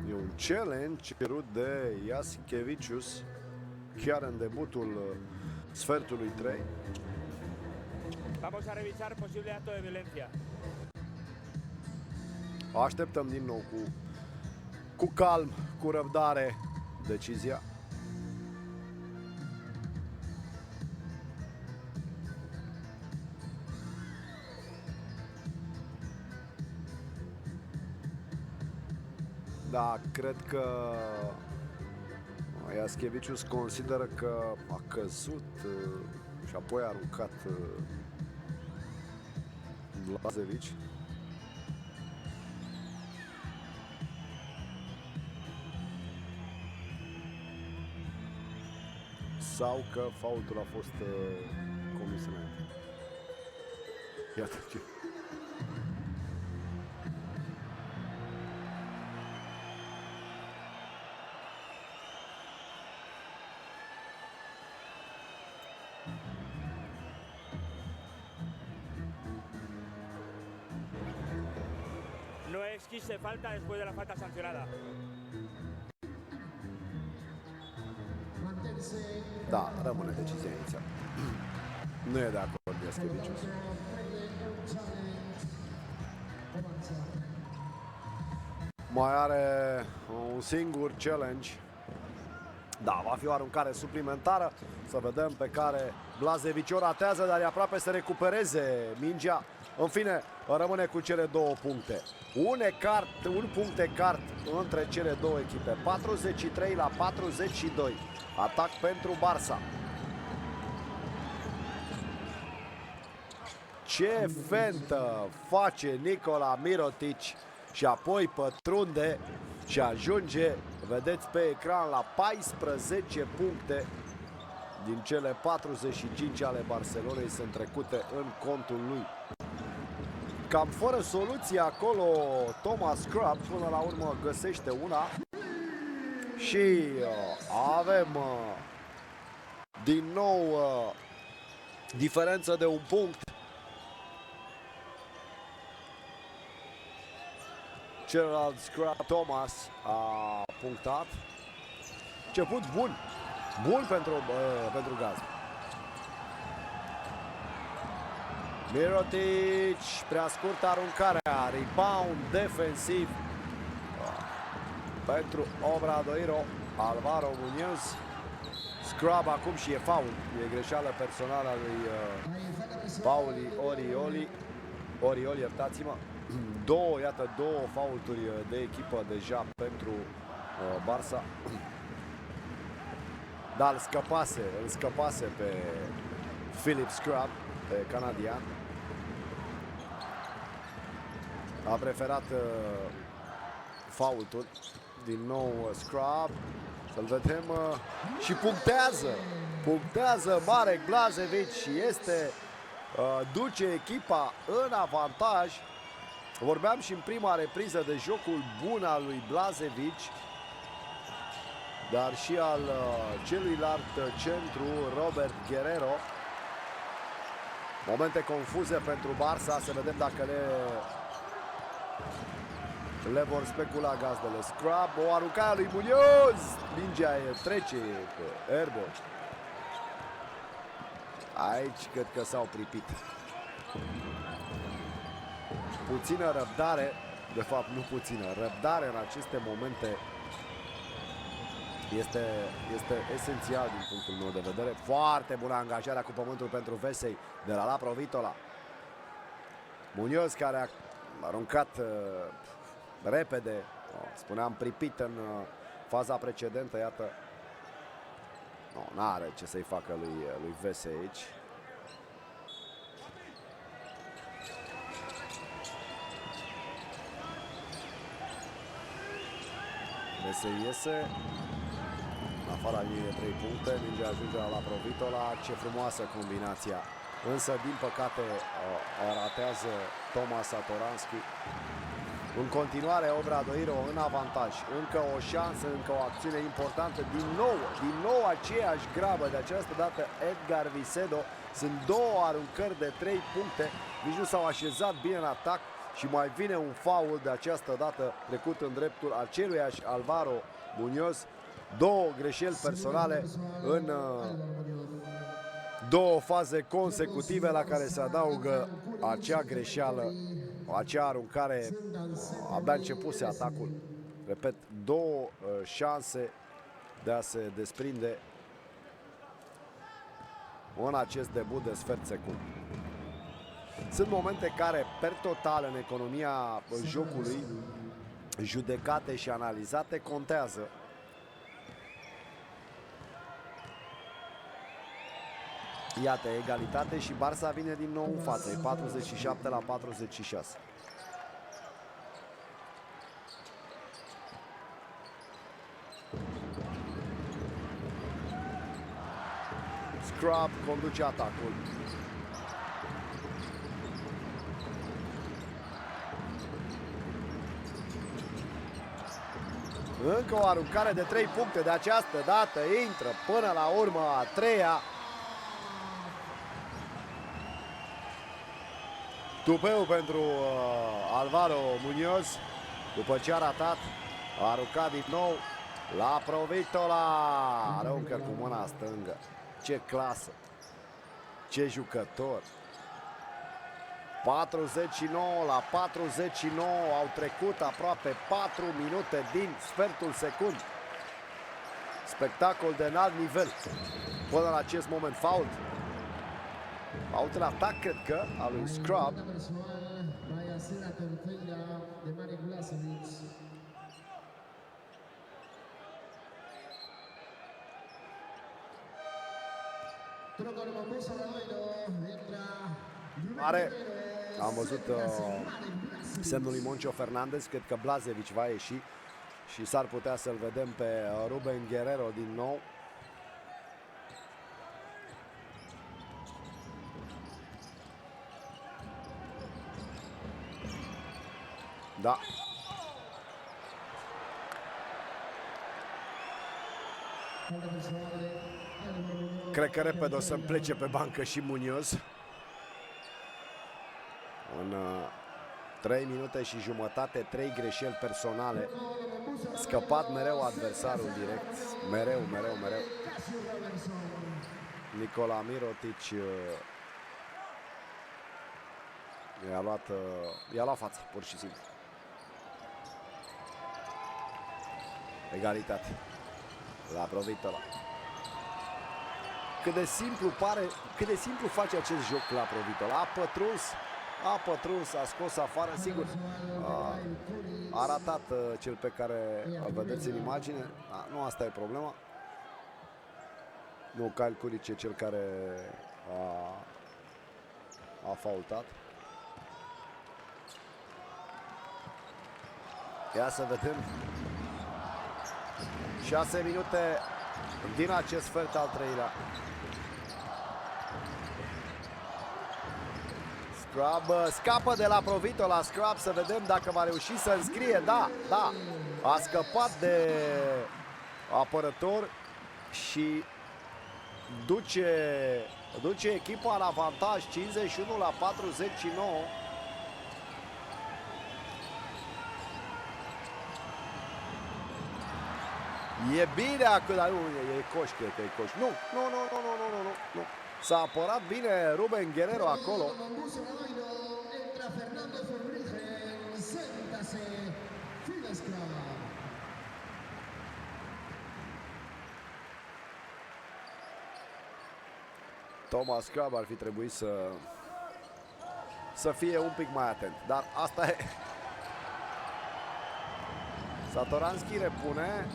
E un challenge cerut de Jaskevicius chiar în debutul sfertului 3. Vamos a revisar posible acto de violencia. Așteptăm din nou cu calm, cu răbdare decizia. Da, cred că Jaskevicius consideră că a căzut și apoi a aruncat Blažević. Sau că faultul a fost comis înainte. Iată ce. No existe falta después de la falta sancionada. Da, rămâne decizia inițială. Nu e de acord Jaskevicius. Mai are un singur challenge. Da, va fi o aruncare suplimentară. Să vedem pe care Blažević o ratează, dar e aproape să recupereze mingea. În fine, rămâne cu cele două puncte. Un punct ecart între cele două echipe. 43-42. Atac pentru Barça. Ce fentă face Nikola Mirotic și apoi pătrunde și ajunge, vedeți pe ecran, la 14 puncte din cele 45 ale Barcelonei sunt trecute în contul lui. Cam fără soluție acolo Thomas Scrub până la urmă găsește una și avem din nou diferență de un punct Celălalt scrap, Thomas, a punctat. Început bun. Bun pentru Gaz. Mirotic, prea scurtă aruncarea, rebound defensiv pentru Obradoiro. Alvaro Muñoz. Scrub acum și e foul. E greșeală personală a lui Pauli Orioli, iertați-mă. Două faulturi de echipă deja pentru Barça. Dar îl scăpase pe Philip Scrub, pe canadian. A preferat faultul. Din nou Scrub. Să-l vedem și punctează Marek Blazevic și duce echipa în avantaj. Vorbeam și în prima repriză de jocul bun al lui Blazevic, dar și al celuilalt centru, Robert Guerrero. Momente confuze pentru Barça, să vedem dacă le vor specula gazdele. Scrub, o aruncare a lui Muñoz. Mingea trece pe airball. Aici cred că s-au pripit. Puțină răbdare, de fapt nu puțină, răbdare în aceste momente este esențial din punctul meu de vedere. Foarte bună angajarea cu pământul pentru Vesey de la Provitola. Muñoz care a aruncat repede, spuneam pripit în faza precedentă, iată. N-are ce să-i facă lui Vesey aici. Vesey iese în afara liniei de 3 puncte, mingea ajunge la Provitola. Ce frumoasă combinația, însă din păcate o ratează Tomas Satoranski. În continuare Obradoiro în avantaj, încă o șansă, încă o acțiune importantă, din nou aceeași grabă, de această dată Edgar Vicedo. Sunt două aruncări de 3 puncte, nici nu s-au așezat bine în atac și mai vine un foul de această dată trecut în dreptul aceluiași Alvaro Muñoz. Două greșeli personale în două faze consecutive, la care se adaugă acea greșeală, acea aruncare. Abia începuse atacul. Repet, două șanse de a se desprinde în acest debut de sfert secund. Sunt momente care, per total, în economia jocului, judecate și analizate, contează. Iată, egalitate și Barça vine din nou în față. E 47-46. Scrub conduce atacul. Încă o aruncare de 3 puncte, de această dată intră până la urmă a treia. Tupeu pentru Alvaro Muñoz. După ce a ratat, a aruncat din nou la Provitola. Aruncă cu mâna stângă. Ce clasă! Ce jucător! 49-49, au trecut aproape 4 minute din sfertul secund. Spectacol de înalt nivel până la acest moment. Fault în atac, cred că, al lui Scrub. Am văzut semnul lui Moncho Fernandez. Cred că Blazevic va ieși și s-ar putea să-l vedem pe Ruben Guerrero din nou. Da. Cred că repede o să-mi plece pe bancă și Muñoz. 3 minute și jumătate, 3 greșeli personale. Scăpat mereu adversarul direct. Mereu. Nikola Mirotic i-a luat fața, pur și simplu. Egalitate la Provitola. Cât de simplu face acest joc la Provitola. A pătruns, a scos afară, sigur. A ratat cel pe care îl vedeți în imagine. Nu asta e problema. Nu, Kyle Kuric e cel care a faultat. Ia să vedem. 6 minute din acest sfert al treilea. Scrub scapă de la Provitola. Scrub, să vedem dacă va reuși să înscrie. Da. A scăpat de apărător și duce echipa în avantaj 51 la 49. E bine acum, dar nu, e coș, cred că e coș. Nu. S-a apărat bine Ruben Guerrero acolo. Thomas Scrub ar fi trebuit să fie un pic mai atent, dar asta e. Satoranski repune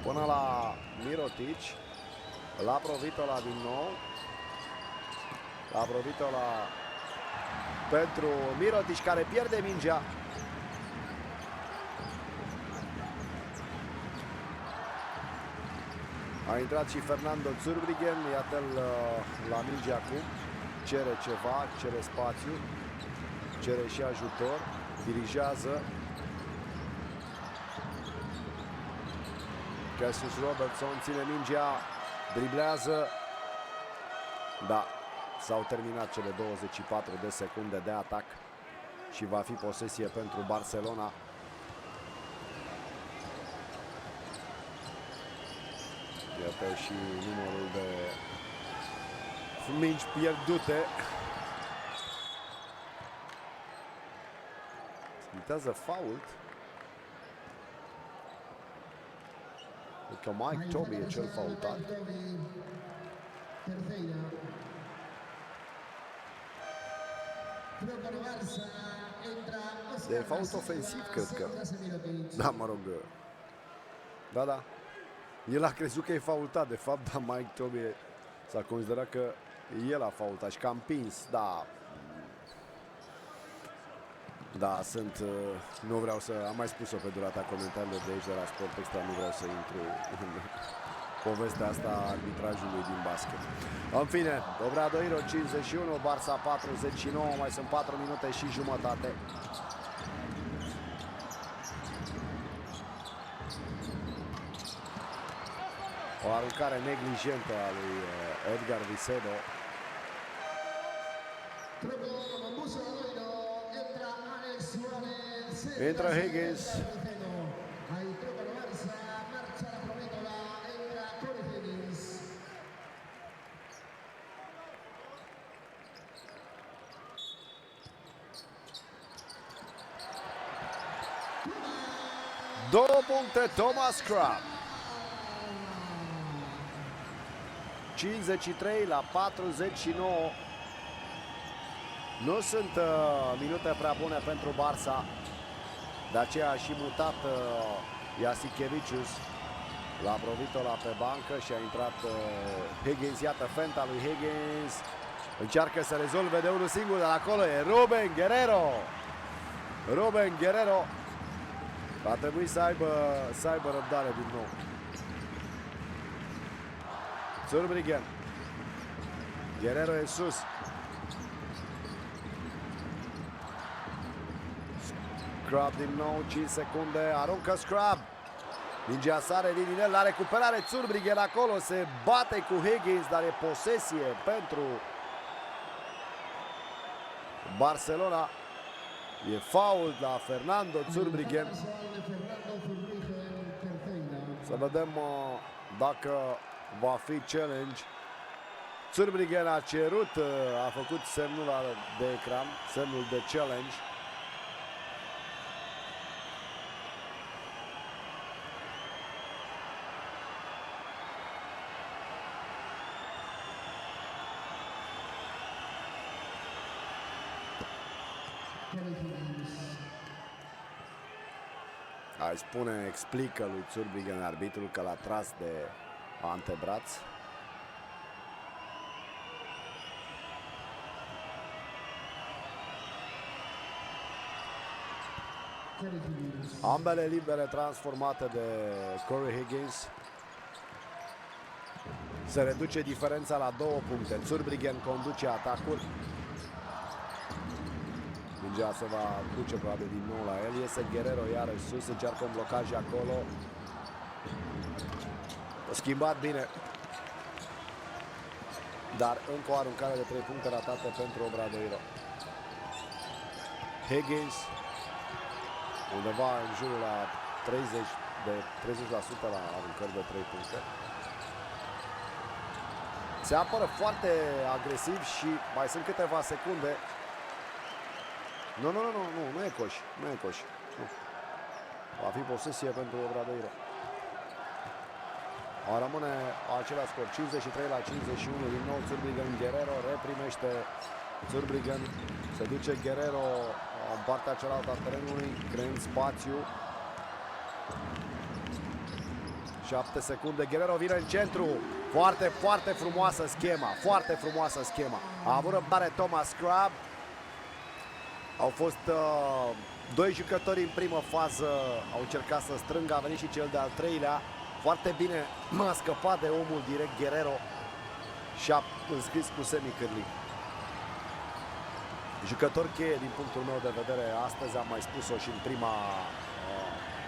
până la Mirotic, la Provitola din nou. La Provitola pentru Mirotic, care pierde mingea. A intrat și Fernando Zurbriggen, iată-l la minge acum. Cere ceva, cere spațiu, cere și ajutor, dirigează. Cassius Robertson ține mingea, driblează. Da, s-au terminat cele 24 de secunde de atac și va fi posesie pentru Barcelona. Iată și numărul de mingi pierdute. Smitează fault. Că Mike Toby e cel faultat. E fault ofensiv, cred că. Da, mă rog. Da. El a crezut că e faultat, de fapt, dar Mike Toby s-a considerat că el a faultat și că a împins, da. Da, nu vreau să, am mai spus-o pe durata comentariilor de aici de la Sport Extra, nu vreau să intru în povestea asta a arbitrajului din basket. În fine, Obradoiro 51, Barça 49, mai sunt 4 minute și jumătate. O aruncare neglijentă a lui Edgar Vicedo. Entra Higgins. Două puncte, Thomas Scrub. 53 la 49. Nu sunt minute prea bune pentru Barça. De aceea a și mutat Jasikevicius la Provitola pe bancă și a intrat Higgins. Iată fenta lui Higgins. Încearcă să rezolve de unul singur, dar acolo e Ruben Guerrero. Ruben Guerrero va trebui să aibă răbdare din nou. Zurbriggen. Guerrero e sus. Scrub din nou, 5 secunde, aruncă Scrub. Mingea sare din inel, la recuperare Zurbriggen acolo, se bate cu Higgins, dar e posesie pentru Barcelona. E fault la Fernando Zurbriggen. Să vedem dacă va fi challenge. Zurbriggen a cerut, a făcut semnul de ecran, semnul de challenge. Aș spune, explică lui Zurbriggen arbitrul că l-a tras de antebraț. Ambele libere transformate de Corey Higgins. Se reduce diferența la 2 puncte. Zurbriggen conduce atacul. Mingea se va duce probabil din nou la el. Iese Guerrero iarăși sus, încearcă un blocaj acolo. A schimbat bine. Dar încă o aruncare de 3 puncte ratată pentru Obradoiro. Higgins undeva în jurul la 30% la aruncări de 3 puncte. Se apără foarte agresiv și mai sunt câteva secunde. Nu e coș. Nu e coș. Nu. Va fi posesie pentru Obradoiro. A rămâne același scor, 53-51. Din nou Zurbriggen, Guerrero reprimește Zurbriggen. Se duce Guerrero în partea cealaltă a terenului, creând spațiu. 7 secunde, Guerrero vine în centru. Foarte frumoasă schema, foarte frumoasă schema. A avut răbdare Thomas Crabbe. Au fost 2 jucători în primă fază, au încercat să strângă, a venit și cel de-al treilea. Foarte bine a scăpat de omul direct Guerrero și a înscris cu semicârli. Jucător cheie din punctul meu de vedere astăzi, am mai spus-o și în prima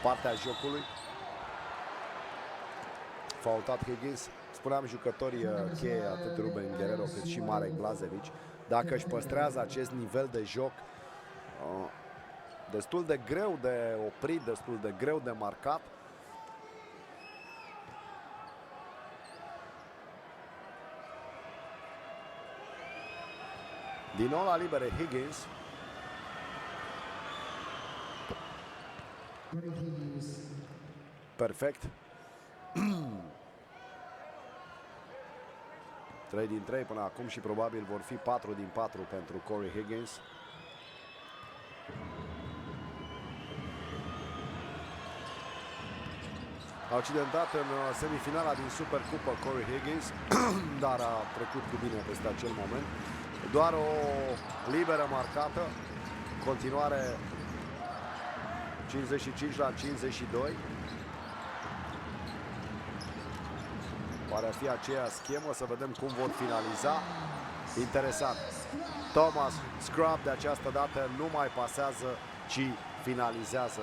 parte a jocului. Faultat Higgins. Spuneam jucătorii cheie, atât Ruben Guerrero cât și Marek Blazevic. Dacă își păstrează acest nivel de joc, destul de greu de oprit, destul de greu de marcat. Din nou la libere Higgins. Perfect. 3 din 3 până acum și probabil vor fi 4 din 4 pentru Corey Higgins. A accidentat în semifinala din Supercupă Corey Higgins, dar a trecut cu bine peste acel moment. Doar o liberă marcată. Continuare 55-52. Pare a fi aceeași schemă, să vedem cum vor finaliza. Interesant. Thomas Crabbe de această dată nu mai pasează, ci finalizează.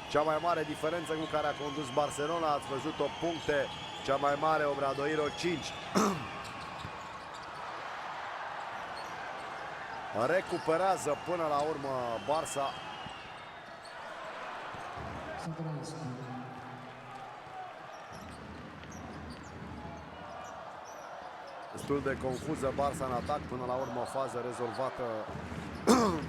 Cea mai mare diferență cu care a condus Barcelona, ați văzut 8 puncte, cea mai mare Obradoiro 5. Recuperează până la urmă Barça. Destul de confuză Barça în atac, până la urmă fază rezolvată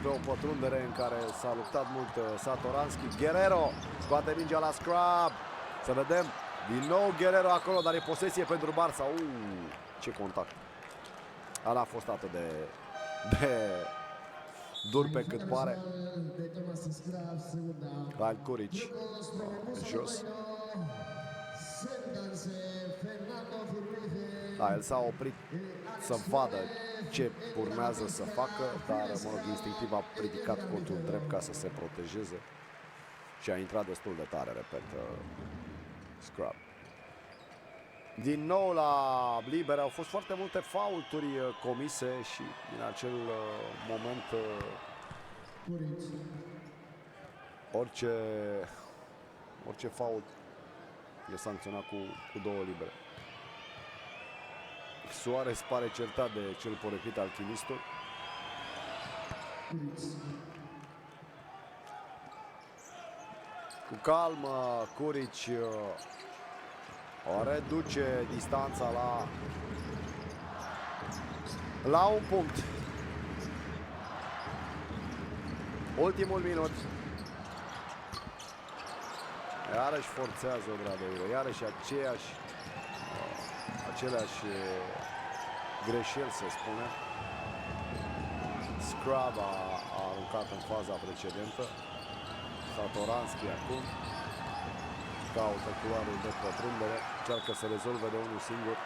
pe o pătrundere în care s-a luptat mult Satoranski. Guerrero scoate mingea la Crabbe. Să vedem, din nou Guerrero acolo, dar e posesie pentru Barça. Ce contact! Ala a fost atât de dur pe cât pare. Kyle Kuric jos. El s-a oprit să vadă ce urmează să facă, dar mă rog, instinctiv a ridicat cotul drept ca să se protejeze și a intrat destul de tare, repet, Crabbe. Din nou la liber, au fost foarte multe faulturi comise și din acel moment orice fault e sancționat cu 2 libere. Suarez pare certat de cel poreclit alchimistul. Cu calm, Curici o reduce distanța la un punct. Ultimul minut. Iarăși forțează Obradoiro, iarăși aceleași greșeli, să spunem. Scrub a aruncat în faza precedentă. Satoranski acum caută culoarul de pătrundere, încearcă să rezolve de unul singur.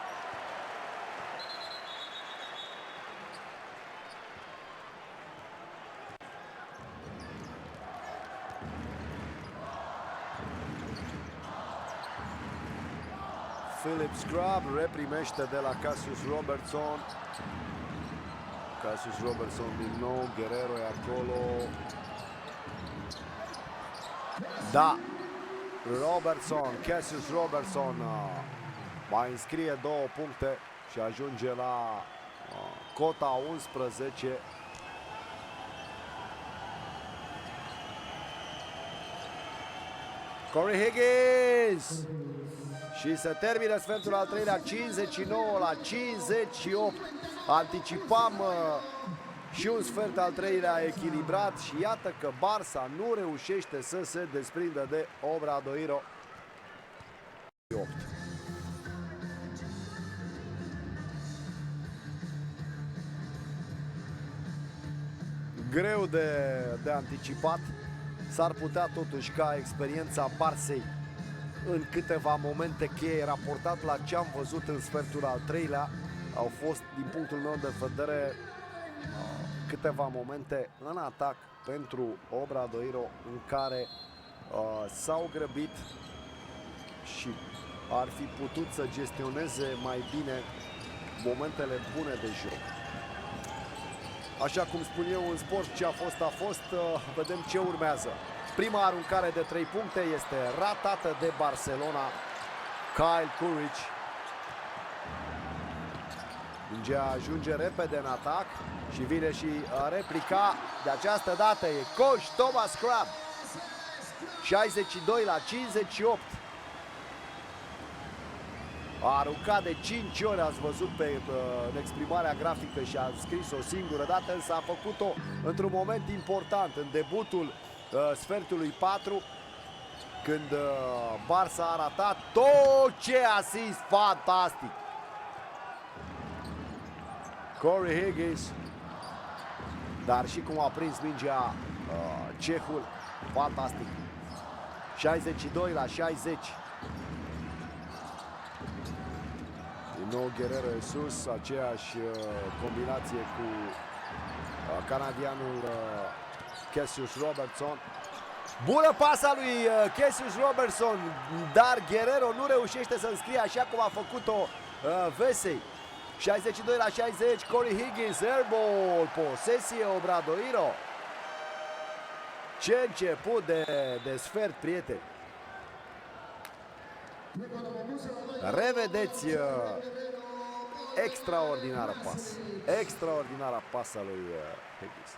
Philip Scrub reprimește de la Cassius Robertson. Cassius Robertson din nou, Guerrero e acolo. Da, Cassius Robertson mai înscrie 2 puncte și ajunge la cota 11. Corey Higgins! Și se termină sfertul al treilea, 59 la 58. Anticipam și un sfert al treilea echilibrat și iată că Barça nu reușește să se desprindă de Obradoiro. 8. Greu de anticipat. S-ar putea totuși ca experiența Barței în câteva momente cheie raportat la ce am văzut în sfertul al treilea au fost, din punctul meu de vedere, câteva momente în atac pentru Obradoiro în care s-au grăbit și ar fi putut să gestioneze mai bine momentele bune de joc. Așa cum spun eu în sport, ce a fost, vedem ce urmează. Prima aruncare de 3 puncte este ratată de Barcelona. Kyle Curici. Mingea ajunge repede în atac și vine și replica. De această dată e coach Thomas Crabbe. 62 la 58. A aruncat de 5 ori, ați văzut în exprimarea grafică și a scris o singură dată, însă a făcut-o într-un moment important, în debutul sfertului 4, când Barça a ratat tot ce asist fantastic. Corey Higgins, dar și cum a prins mingea cehul, fantastic. 62 la 60. Din nou Guerrero e sus, aceeași combinație cu canadianul Cassius Robertson. Bună pasa lui Cassius Robertson, dar Guerrero nu reușește să înscrie așa cum a făcut-o Vesey. 62 la 60, Corey Higgins, airball, posesie Obradoiro. Ce început de sfert, prieteni. Revedeți extraordinară pasă. Extraordinară pasă lui Higgins.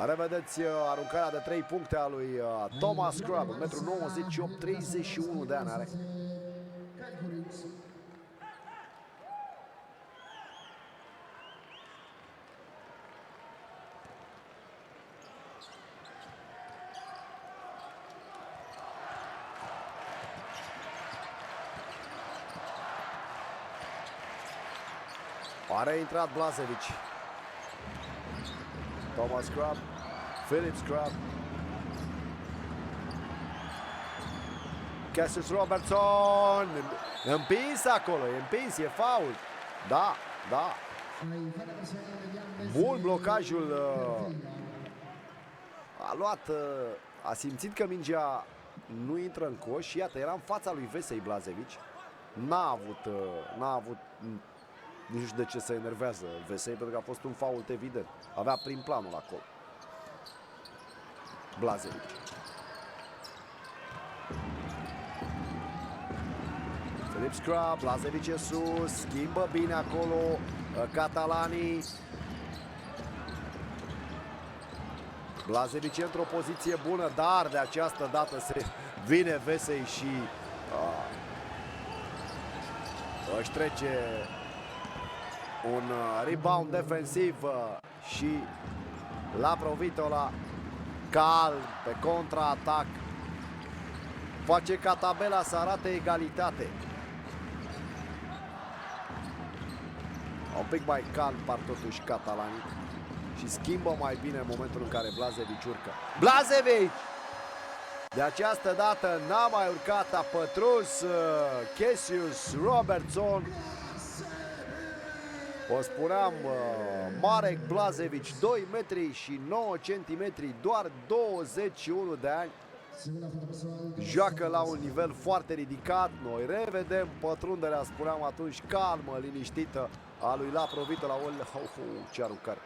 Revedeți aruncarea de 3 puncte a lui Thomas Crabbe, 1,98 m, 31 de ani are. A reintrat Blazevic. Thomas Crabbe, Philip Crabbe, Cassius Robertson, împins acolo, e împins, e faul. Da, da. Bun blocajul. A luat, a simțit că mingea nu intră în coș și iată, era în fața lui Vesey Blazevic. N-a avut nu știu de ce se enervează Vesey, pentru că a fost un fault evident. Avea prim planul acolo. Blazevic. Philip Crabbe, Blazevic e sus, schimbă bine acolo Catalani. Blazevic e într-o poziție bună, dar de această dată se vine Vesey și își trece un rebound defensiv și la Provitola calm pe contraatac face ca tabela să arate egalitate. Un pic mai calm par totuși catalanii și schimbă mai bine în momentul în care Blazevic urcă. Blazevic! De această dată n-a mai urcat, a pătruns Cassius Robertson. O spuneam, Marek Blazevic, 2 metri și 9 centimetri, doar 21 de ani. Joacă la un nivel foarte ridicat. Noi revedem pătrunderea, spuneam atunci, calmă, liniștită a lui Laprovitola. Ce aruncare!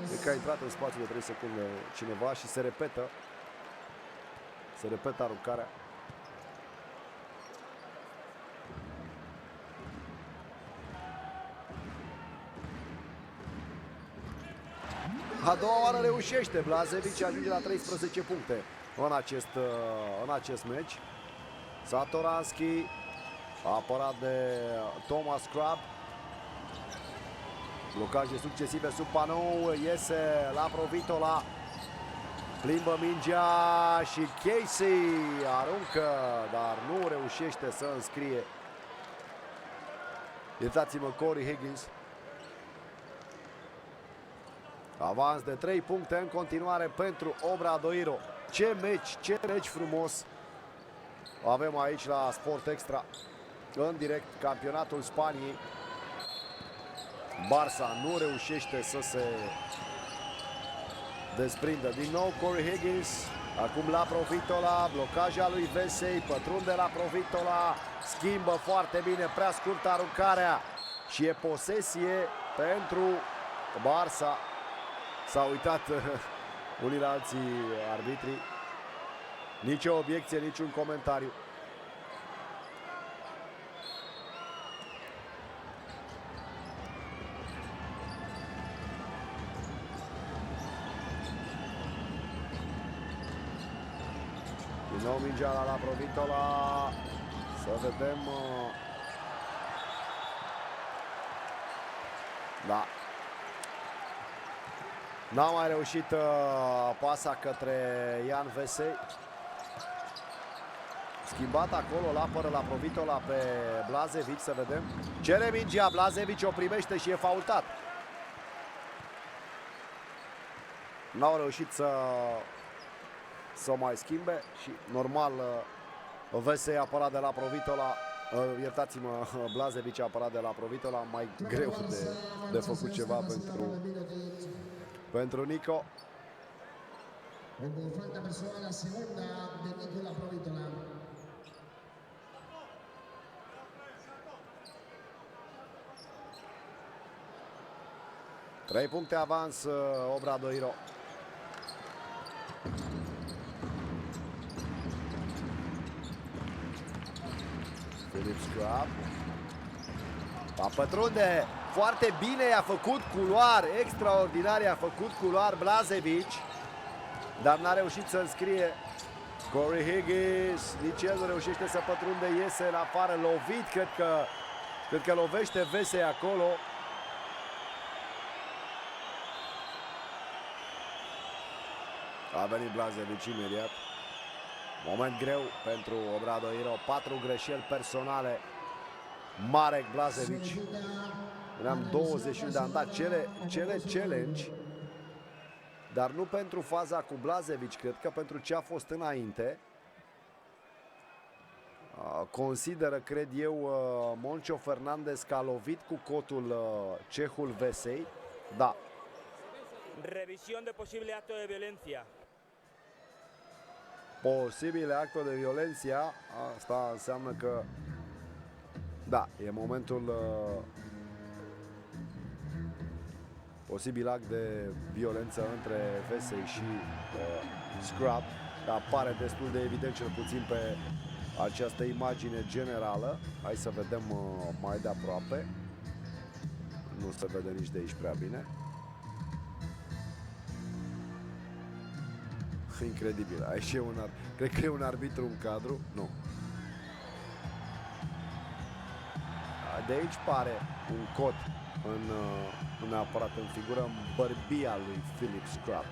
Cred că a intrat în spațiu de 3 secunde cineva și se repetă. Se repetă aruncarea. A doua oară reușește Blazevic, ajunge la 13 puncte în acest meci. Satoranski, apărat de Thomas Crabbe. Blocaje succesive sub panou, iese Laprovitola, plimbă mingea și Casey aruncă, dar nu reușește să înscrie. Iertați-mă, Corey Higgins. Avans de 3 puncte în continuare pentru Obradoiro. Ce meci frumos avem aici la Sport Extra. În direct, campionatul Spaniei. Barça nu reușește să se desprindă. Din nou Corey Higgins. Acum Laprovitola, blocaja lui Vesey, pătrunde Laprovitola, schimbă foarte bine, prea scurtă aruncarea și e posesie pentru Barça. S-au uitat unii la alții arbitrii. Nici o obiecție, niciun comentariu. Din nou mingea la Laprovitola. Să vedem. Da. N-a mai reușit pasa către Ian Vesey. Schimbat acolo, îl apără Laprovitola pe Blazevic, să vedem. Cere mingea, Blazevic o primește și e faultat. N-au reușit să o mai schimbe și normal Vesey apărat de Laprovitola. Iertați-mă, Blazevic apărat de Laprovitola, mai greu de făcut ceva pentru Nico. Falta personal, la segunda de Nico Laprovitola. Trei puncte avans Obradoiro. Philip Scrub. Va pătrunde foarte bine, i-a făcut culoar, extraordinar, i-a făcut culoar Blazevic, dar n-a reușit să înscrie. Corey Higgins, nici el nu reușește să pătrunde, iese în afară, lovit, cred că lovește Vesey acolo. A venit Blazevic imediat. Moment greu pentru Obradoiro, 4 greșeli personale. Marek Blazevic. Am 21 de ani, da, cele challenge, dar nu pentru faza cu Blazevic, cred că pentru ce a fost înainte. Consideră, cred eu, Moncho Fernandez că a lovit cu cotul cehul Vesey. Da. Revisión de posible acto de violencia. Posibile acto de violență. Asta înseamnă că da, e momentul posibil act de violență între Vesey și Scrub. Apare destul de evident, cel puțin pe această imagine generală. Hai să vedem mai de aproape. Nu se vede nici de aici prea bine. Incredibil. Aici e cred că e un arbitru în cadru. Nu. De aici pare un cot neapărat în figură în bărbia lui Philip Scrub.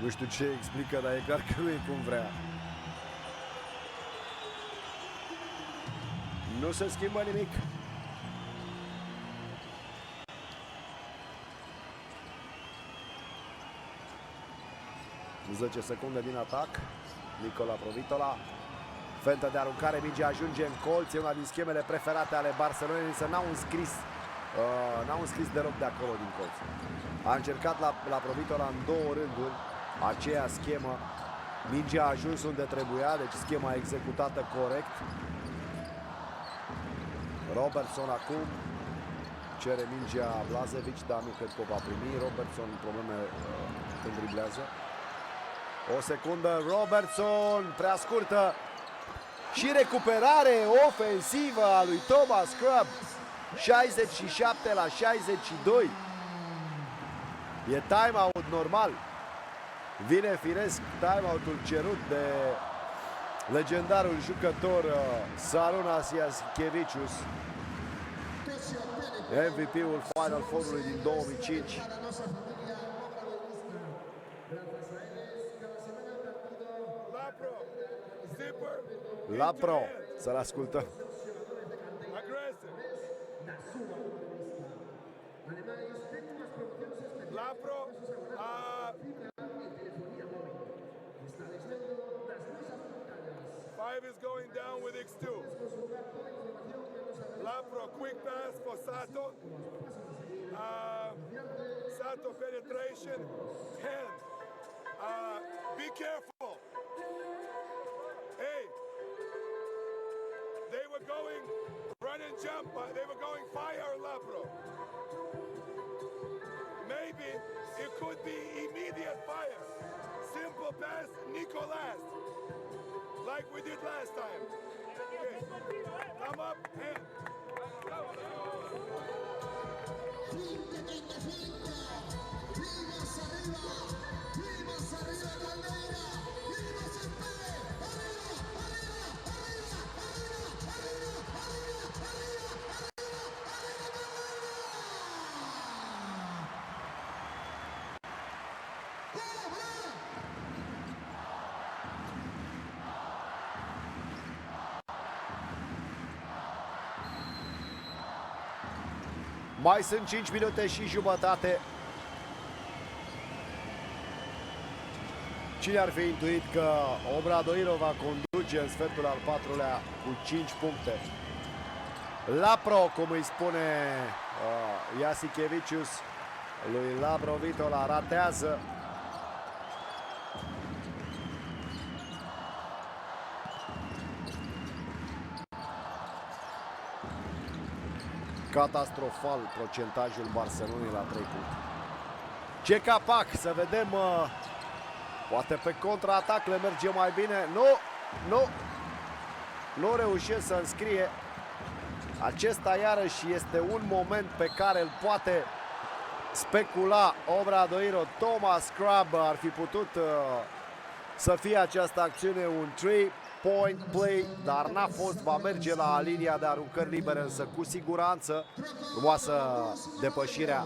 Nu știu ce explică, dar e clar că nu e cum vrea. Nu se schimbă nimic. 10 secunde din atac. Nicola Provitola. Fentă de aruncare, mingea ajunge în colț. E una din schemele preferate ale Barcelonei, însă n-au înscris deloc de acolo din colț. A încercat la Provitola în două rânduri aceea schemă. Mingea a ajuns unde trebuia, deci schema executată corect. Robertson acum cere mingea Blazevic, dar nu cred că o va primi. Robertson probleme când driblează. O secundă, Robertson, prea scurtă. Și recuperare ofensivă a lui Thomas Scrub. 67 la 62. E timeout normal. Vine firesc timeout-ul cerut de legendarul jucător Šarūnas Jasikevičius, MVP-ul Final Four-ului din 2005. Lapro, să-l ascultăm. Lapro, five is going down with X2. Lapro, quick pass for Sato. Sato penetration, hand. Be careful. Hey, they were going run and jump. They were going fire Lapro. Maybe it could be immediate fire. Simple pass, Nicolas. Like we did last time. Okay. Come up and Mai sunt 5 minute și jumătate. Cine ar fi intuit că Obradoiro va conduce în sfertul al patrulea cu 5 puncte? Lapro, cum îi spune Jasikevičius, lui Laprovitola, ratează. Catastrofal procentajul Barcelonei la 3 puncte. Ce capac, să vedem, poate pe contraatac le merge mai bine. Nu reușesc să înscrie. Acesta iarăși este un moment pe care îl poate specula Obradoiro. Thomas Scrub ar fi putut să fie această acțiune un 3-point play, dar n-a fost. Va merge la linia de aruncări libere, însă cu siguranță frumoasă depășirea.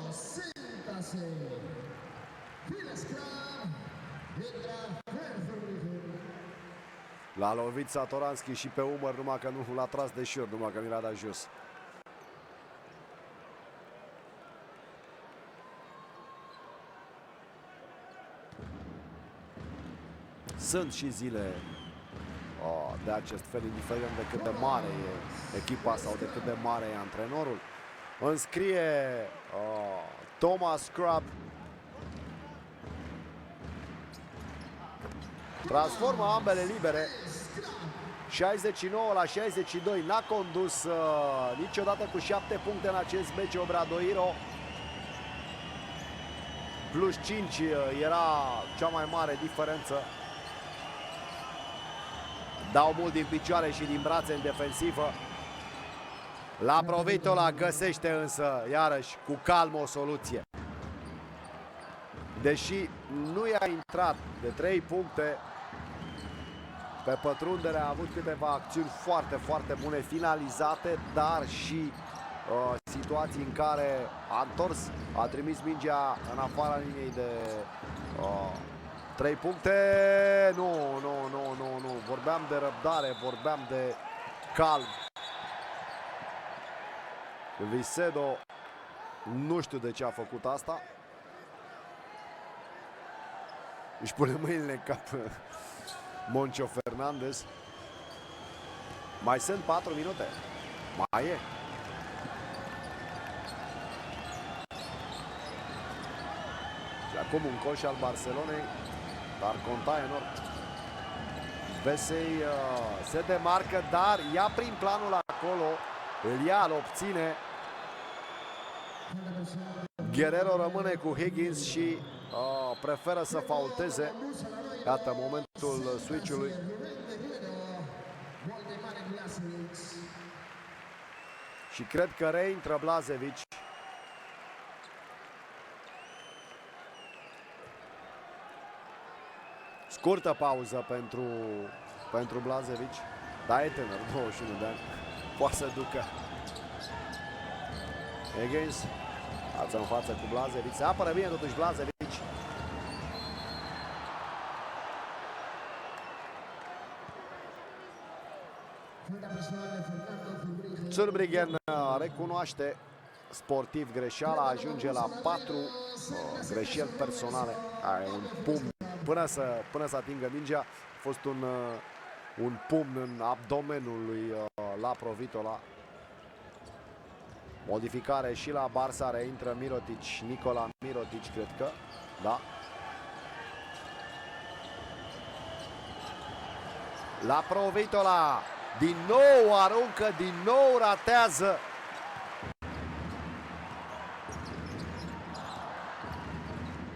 L-a lovit Satoranski și pe umăr, numai că nu l-a tras de șor, numai că nu l-a dat jos. Sunt și zile de acest fel, indiferent de cât de mare e echipa sau de cât de mare e antrenorul. Înscrie Thomas Scrub. Transformă ambele libere. 69 la 62. N-a condus niciodată cu 7 puncte în acest meci Obradoiro. plus 5 era cea mai mare diferență. Dau mult din picioare și din brațe în defensivă. La Provitola găsește însă iarăși cu calm o soluție. Deși nu i-a intrat de 3 puncte, pe pătrundere a avut câteva acțiuni foarte, foarte bune finalizate, dar și situații în care a întors, a trimis mingea în afara liniei de 3 puncte. Nu, vorbeam de răbdare, vorbeam de calm. Vicedo nu știu de ce a făcut asta. Își pune mâinile în cap Moncho Fernandez. Mai sunt 4 minute. Mai e. Și acum un coș al Barcelonei, dar conta enorm. Vesey se demarcă, dar ia prin planul acolo. Îl ia, îl obține. Guerrero rămâne cu Higgins și preferă să faulteze. Iată momentul switch-ului. Și cred că reintră Blažević. Scurtă pauză pentru Blažević. Da, e tânăr, 21 de ani. Poate să ducă. Higgins. Față în față cu Blažević. Se apără bine totuși Blažević. Zurbriggen recunoaște sportiv greșeala, ajunge la 4 greșeli personale. Un pumn până să atingă mingea. A fost un pumn în abdomenul lui la Provitola. Modificare și la Barça, reintră Mirotic, Nikola Mirotic, cred că, da. La Provitola, din nou aruncă, din nou ratează.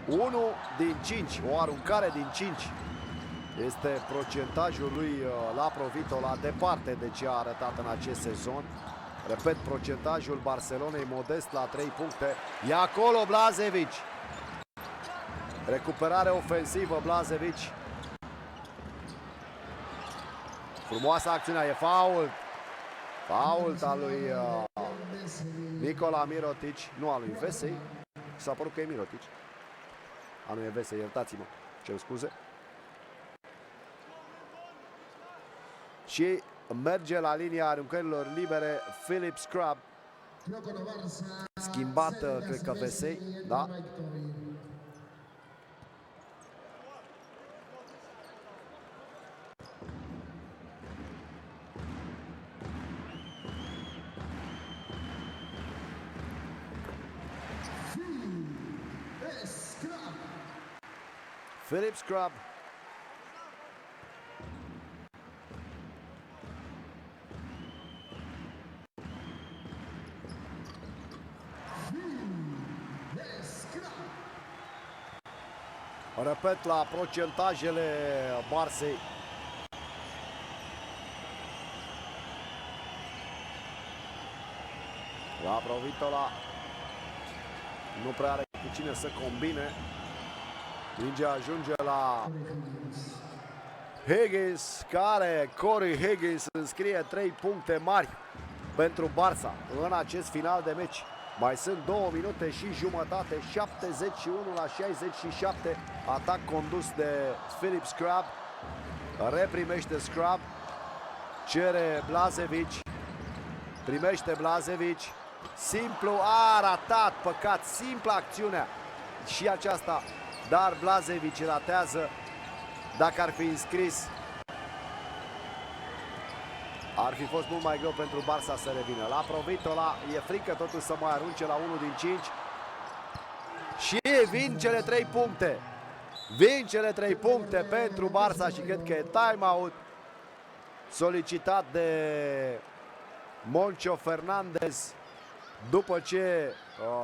Unu din 5, o aruncare din 5. Este procentajul lui la Provitola, departe de ce a arătat în acest sezon. Repet, procentajul Barcelonei modest la 3 puncte. E acolo Blažević. Recuperare ofensivă Blažević. Frumoasă acțiunea, e fault. Fault al lui Nikola Mirotic, nu al lui Vesey. S-a părut că e Mirotic. Nu e Vesey, iertați-mă, cer scuze. Și merge la linia aruncărilor libere Philip Scrub. Schimbat, cred că Vesey, da? Philip Scrub. Repet, la procentajele Barței. La Provitola nu prea are cu cine să combine. Mingea ajunge la Higgins, care Corey Higgins înscrie 3 puncte mari pentru Barça în acest final de meci. Mai sunt 2 minute și jumătate, 71 la 67. Atac condus de Philip Scrub. Reprimește Scrub. Cere Blažević. Primește Blažević. Simplu, a ratat, păcat, simplă acțiunea și aceasta. Dar Blažević ratează. Dacă ar fi înscris, ar fi fost mult mai greu pentru Barça să revină. La Provitola e frică totuși să mai arunce la 1 din 5. Și vin cele 3 puncte. Vin cele 3 puncte pentru Barça și cred că e time-out solicitat de Moncho Fernandez. După ce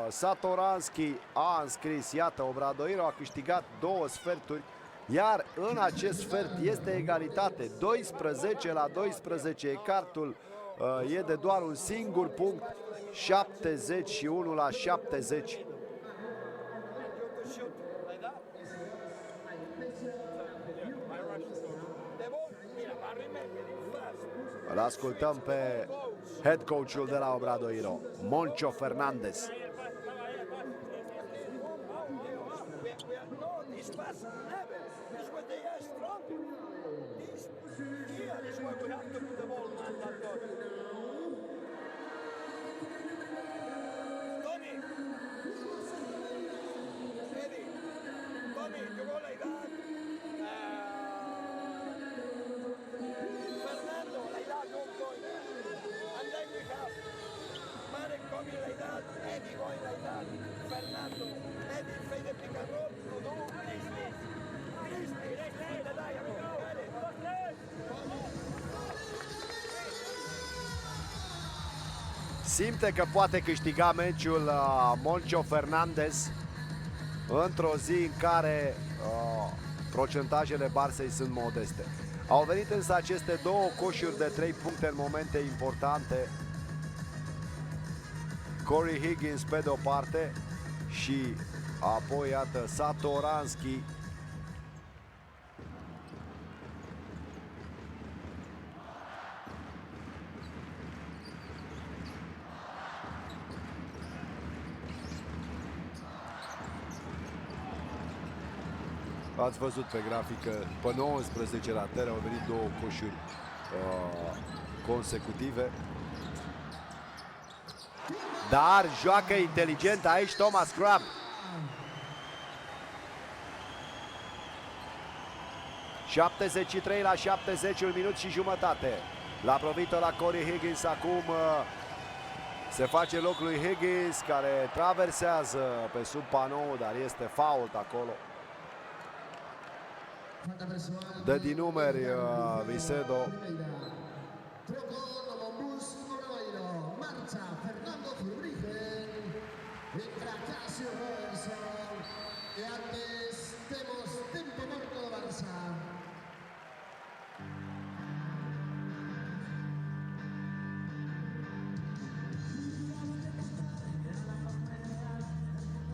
Satoranski a înscris, iată, Obradoiro a câștigat 2 sferturi, iar în acest sfert este egalitate, 12-12, cartul e de doar un singur punct, 71-70. Îl ascultăm pe head coach-ul de la Obradoiro, Moncho Fernandez. Simte că poate câștiga meciul Moncho Fernandez într-o zi în care procentajele Barçei sunt modeste. Au venit însă aceste 2 coșuri de 3 puncte în momente importante. Corey Higgins pe de-o parte și apoi, iată, Satoranski. Ați văzut pe grafică, pe 19 ratere au venit 2 coșuri consecutive. Dar joacă inteligent aici Thomas Crabbe. (73/70), un minut și jumătate. L-a provit la Corey Higgins, acum se face loc lui Higgins, care traversează pe sub panou, dar este fault acolo. Dă din numeri Vicedo.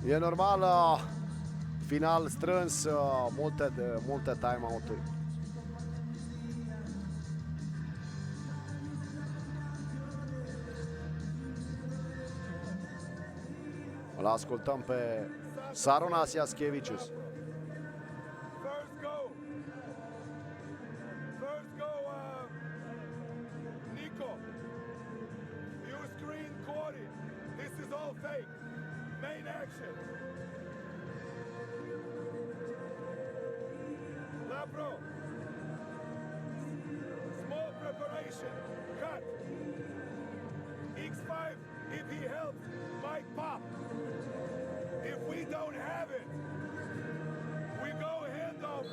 E normal, final strâns, multe time-out-uri. Îl ascultăm pe Sarunas Jaskevicius. First go, Nico. You screen Corey. This is all fake. Main action. Lapro. Small preparation. Cut. X5, if he helps, might pop. If we don't have it, we go handoff.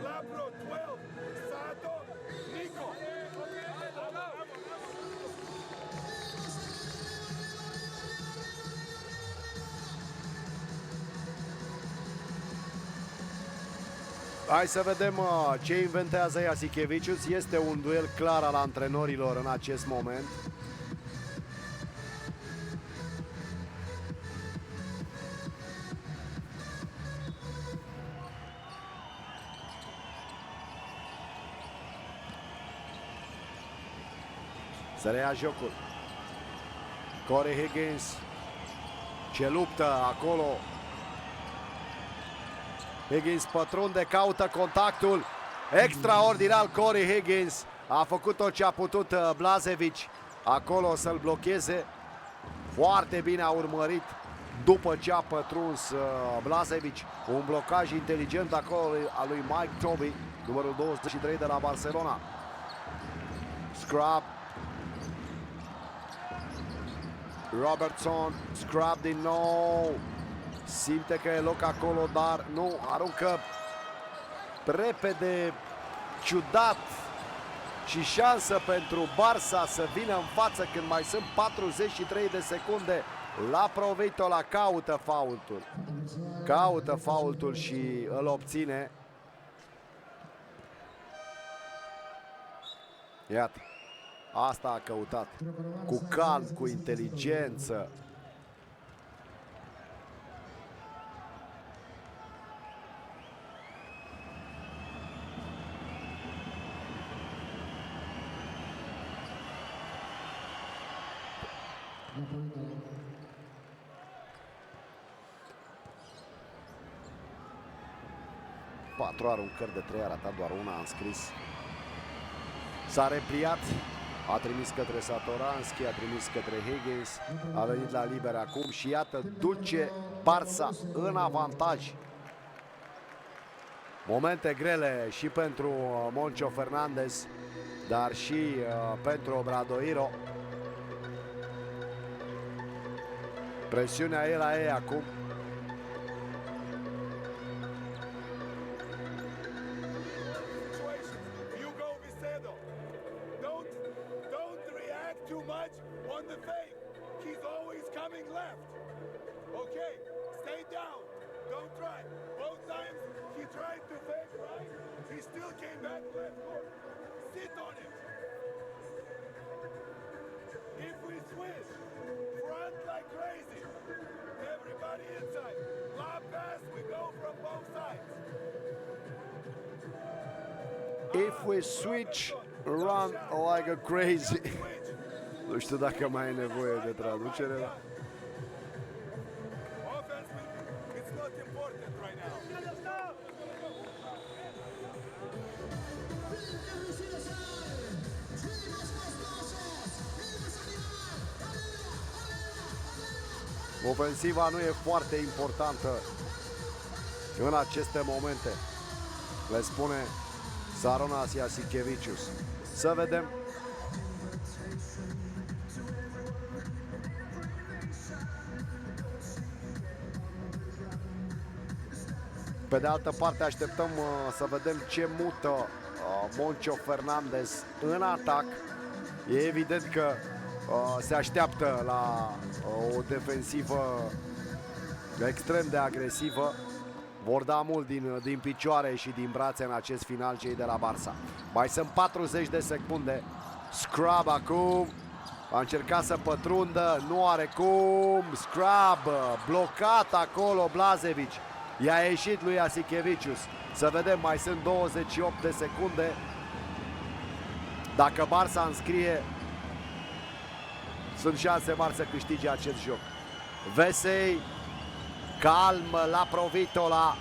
Lapro 12, Sato, Nico. Hai să vedem ce inventează Jasikevicius. Este un duel clar al antrenorilor în acest moment. Să reia jocul. Corey Higgins, ce luptă acolo. Higgins pătrunde, caută contactul. Extraordinar Corey Higgins. A făcut tot ce a putut Blažević acolo să-l blocheze. Foarte bine a urmărit după ce a pătruns Blažević. Un blocaj inteligent acolo al lui Mike Tobey, numărul 23 de la Barcelona. Scrub. Robertson, Scrub din nou. Simte că e loc acolo, dar nu, aruncă repede ciudat și șansă pentru Barça să vină în față când mai sunt 43 de secunde. La Provitola caută faultul și îl obține. Iată, asta a căutat, cu calm, cu inteligență. Patru aruncări de 3, a ratat doar una, a înscris. S-a repliat, a trimis către Satoranski, a trimis către Higgins, a venit la liber acum și iată, duce Barça în avantaj. Momente grele și pentru Moncho Fernandez, dar și pentru Obradoiro. Presiunea e la ei acum. You go, Vicedo. Don't react too much on the fake. He's always coming left. Okay, stay down. Don't try. Both times he tried to fake right. He still came back left. Look, sit on him. If we switch, front like crazy. Everybody inside. Lob pass, we go from both sides. If we switch, run like a crazy. Nu știu dacă mai e nevoie de traducere. Offense, it's not important right now. Ofensiva nu e foarte importantă în aceste momente, le spune Sarunas Jasikevičius. Să vedem. Pe de altă parte așteptăm să vedem ce mută Moncho Fernandez în atac. E evident că se așteaptă la o defensivă extrem de agresivă. Vor da mult din picioare și din brațe în acest final cei de la Barça. Mai sunt 40 de secunde. Scrub acum. A încercat să pătrundă, nu are cum. Scrub, blocat acolo Blazevic. I-a ieșit lui Jasikevičius. Să vedem, mai sunt 28 de secunde. Dacă Barça înscrie, sunt șanse mari să câștige acest joc. Vesey, calm la Provitola.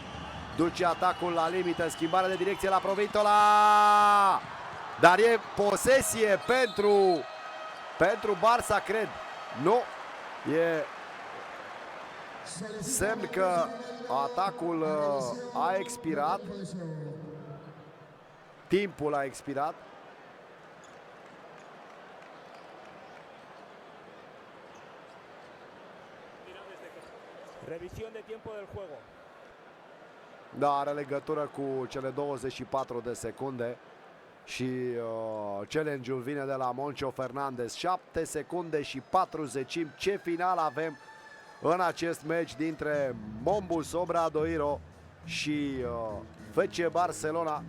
Duce atacul la limită, schimbare de direcție la Provitola. Dar e posesie pentru Barça, cred. Nu, e semn că atacul a expirat. Timpul a expirat. Revisión de tiempo del juego. Da, are legătură cu cele 24 de secunde și challenge-ul vine de la Moncho Fernandez. 7 secunde și 40. Ce final avem în acest meci dintre Mombus Obradoiro și FC Barcelona.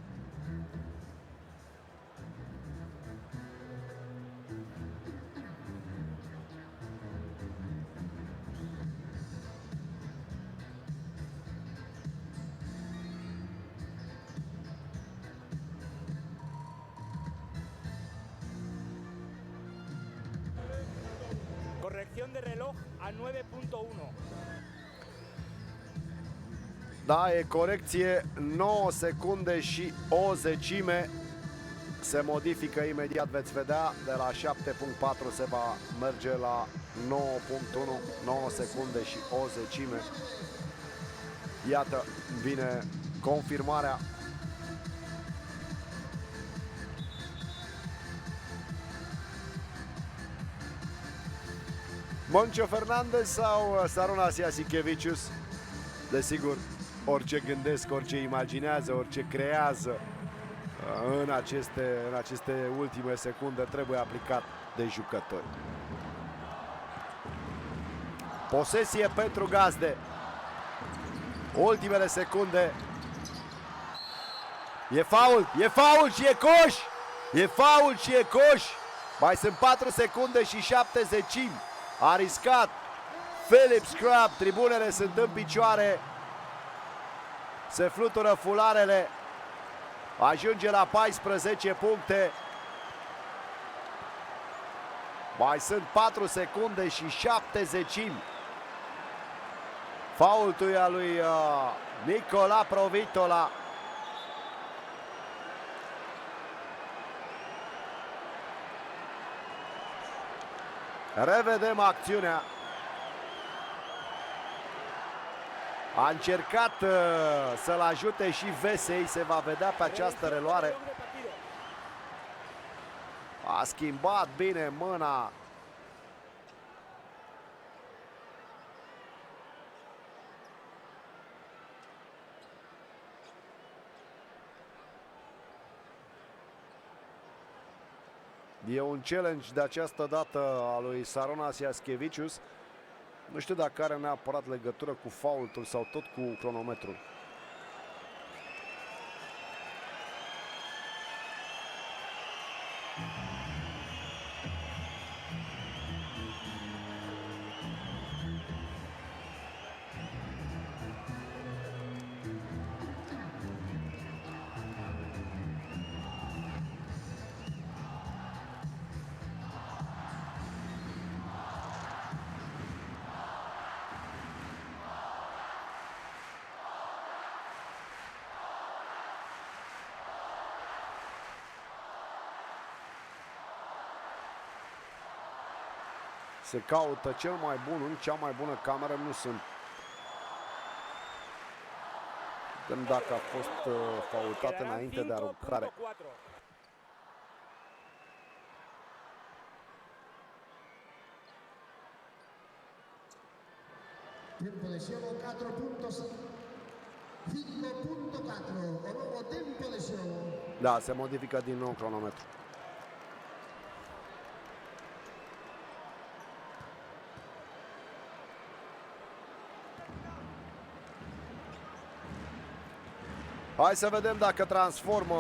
Corrección de reloj a 9.1. Da, e corecție, 9 secunde și o zecime. Se modifică imediat, veți vedea, de la 7.4 se va merge la 9.1, 9 secunde și o zecime. Iată, vine confirmarea. Moncho Fernandez sau Sarunas Jasikevičius? Desigur, orice gândesc, orice imaginează, orice creează în aceste ultime secunde trebuie aplicat de jucători. Posesie pentru gazde. Ultimele secunde. E faul și e coș! E faul și e coș! Mai sunt 4 secunde și 70. A riscat Philip Scrap. Tribunele sunt în picioare. Se flutură fularele. Ajunge la 14 puncte. Mai sunt 4 secunde și 70. Faultul al lui Nicola Provitola. Revedem acțiunea. A încercat să-l ajute și Vesey. Se va vedea pe această reluare. A schimbat bine mâna. E un challenge de această dată a lui Sarunas Jaskevicius. Nu știu dacă are neapărat legătură cu faultul sau tot cu cronometrul. Se caută cel mai bun în cea mai bună cameră. Nu sunt. Vedem dacă a fost faultat înainte de aruncare. Tempo de gioco 5.4. O nuovo tempo de gioco. Da, se modifică din nou cronometru. Hai să vedem dacă transformă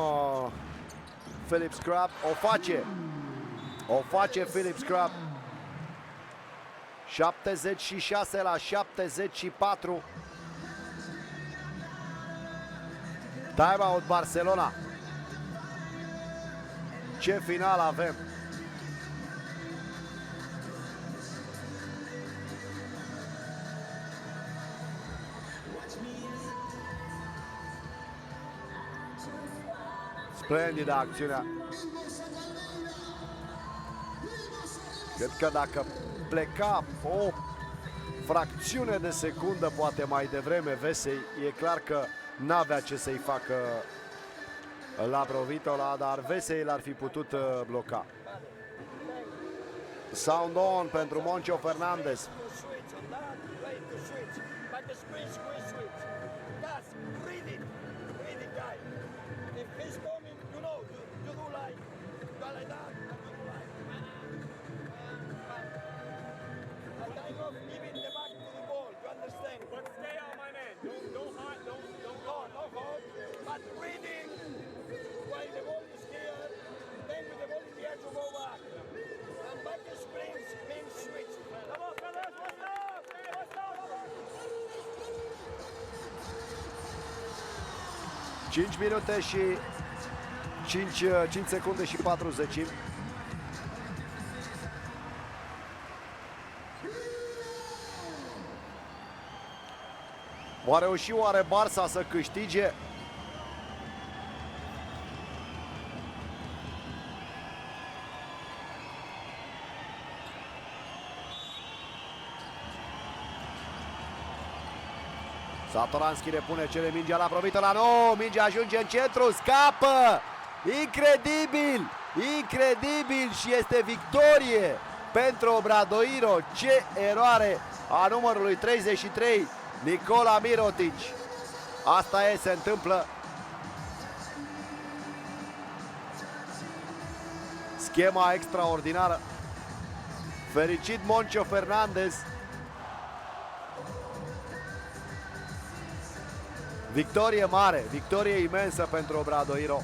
Philip Scrap. O face Philip Scrap. 76 la 74. Timeout Barcelona. Ce final avem! Splendidă acțiunea. Cred că dacă pleca o fracțiune de secundă, poate mai devreme, Vesey, e clar că n-avea ce să-i facă la Provitola, dar Vesey l-ar fi putut bloca. Sound on pentru Moncho Fernandez. Cinci minute și 5 secunde și 40. Va reuși oare Barça să câștige? Satoranski repune, cere mingea la Provitola. Nu, mingea ajunge în centru, scapă! Incredibil! Incredibil și este victorie pentru Obradoiro. Ce eroare a numărului 33, Nicola Mirotic. Asta e, se întâmplă. schema extraordinară. Fericit Moncho Fernandez. Victorie mare, victorie imensă pentru Obradoiro.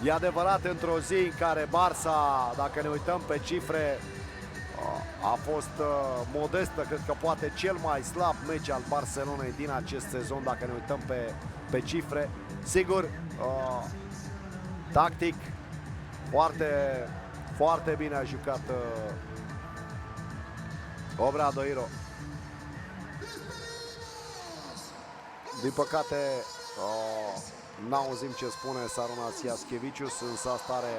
E adevărat, într-o zi în care Barça, dacă ne uităm pe cifre, a fost modestă, cred că poate cel mai slab meci al Barcelonei din acest sezon, dacă ne uităm pe cifre. Sigur, tactic, foarte bine a jucat Obradoiro. Din păcate, n-auzim ce spune Sarunas Iaschevicius, însă asta are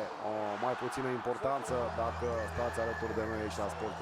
mai puțină importanță dacă stați alături de noi aici la Sport.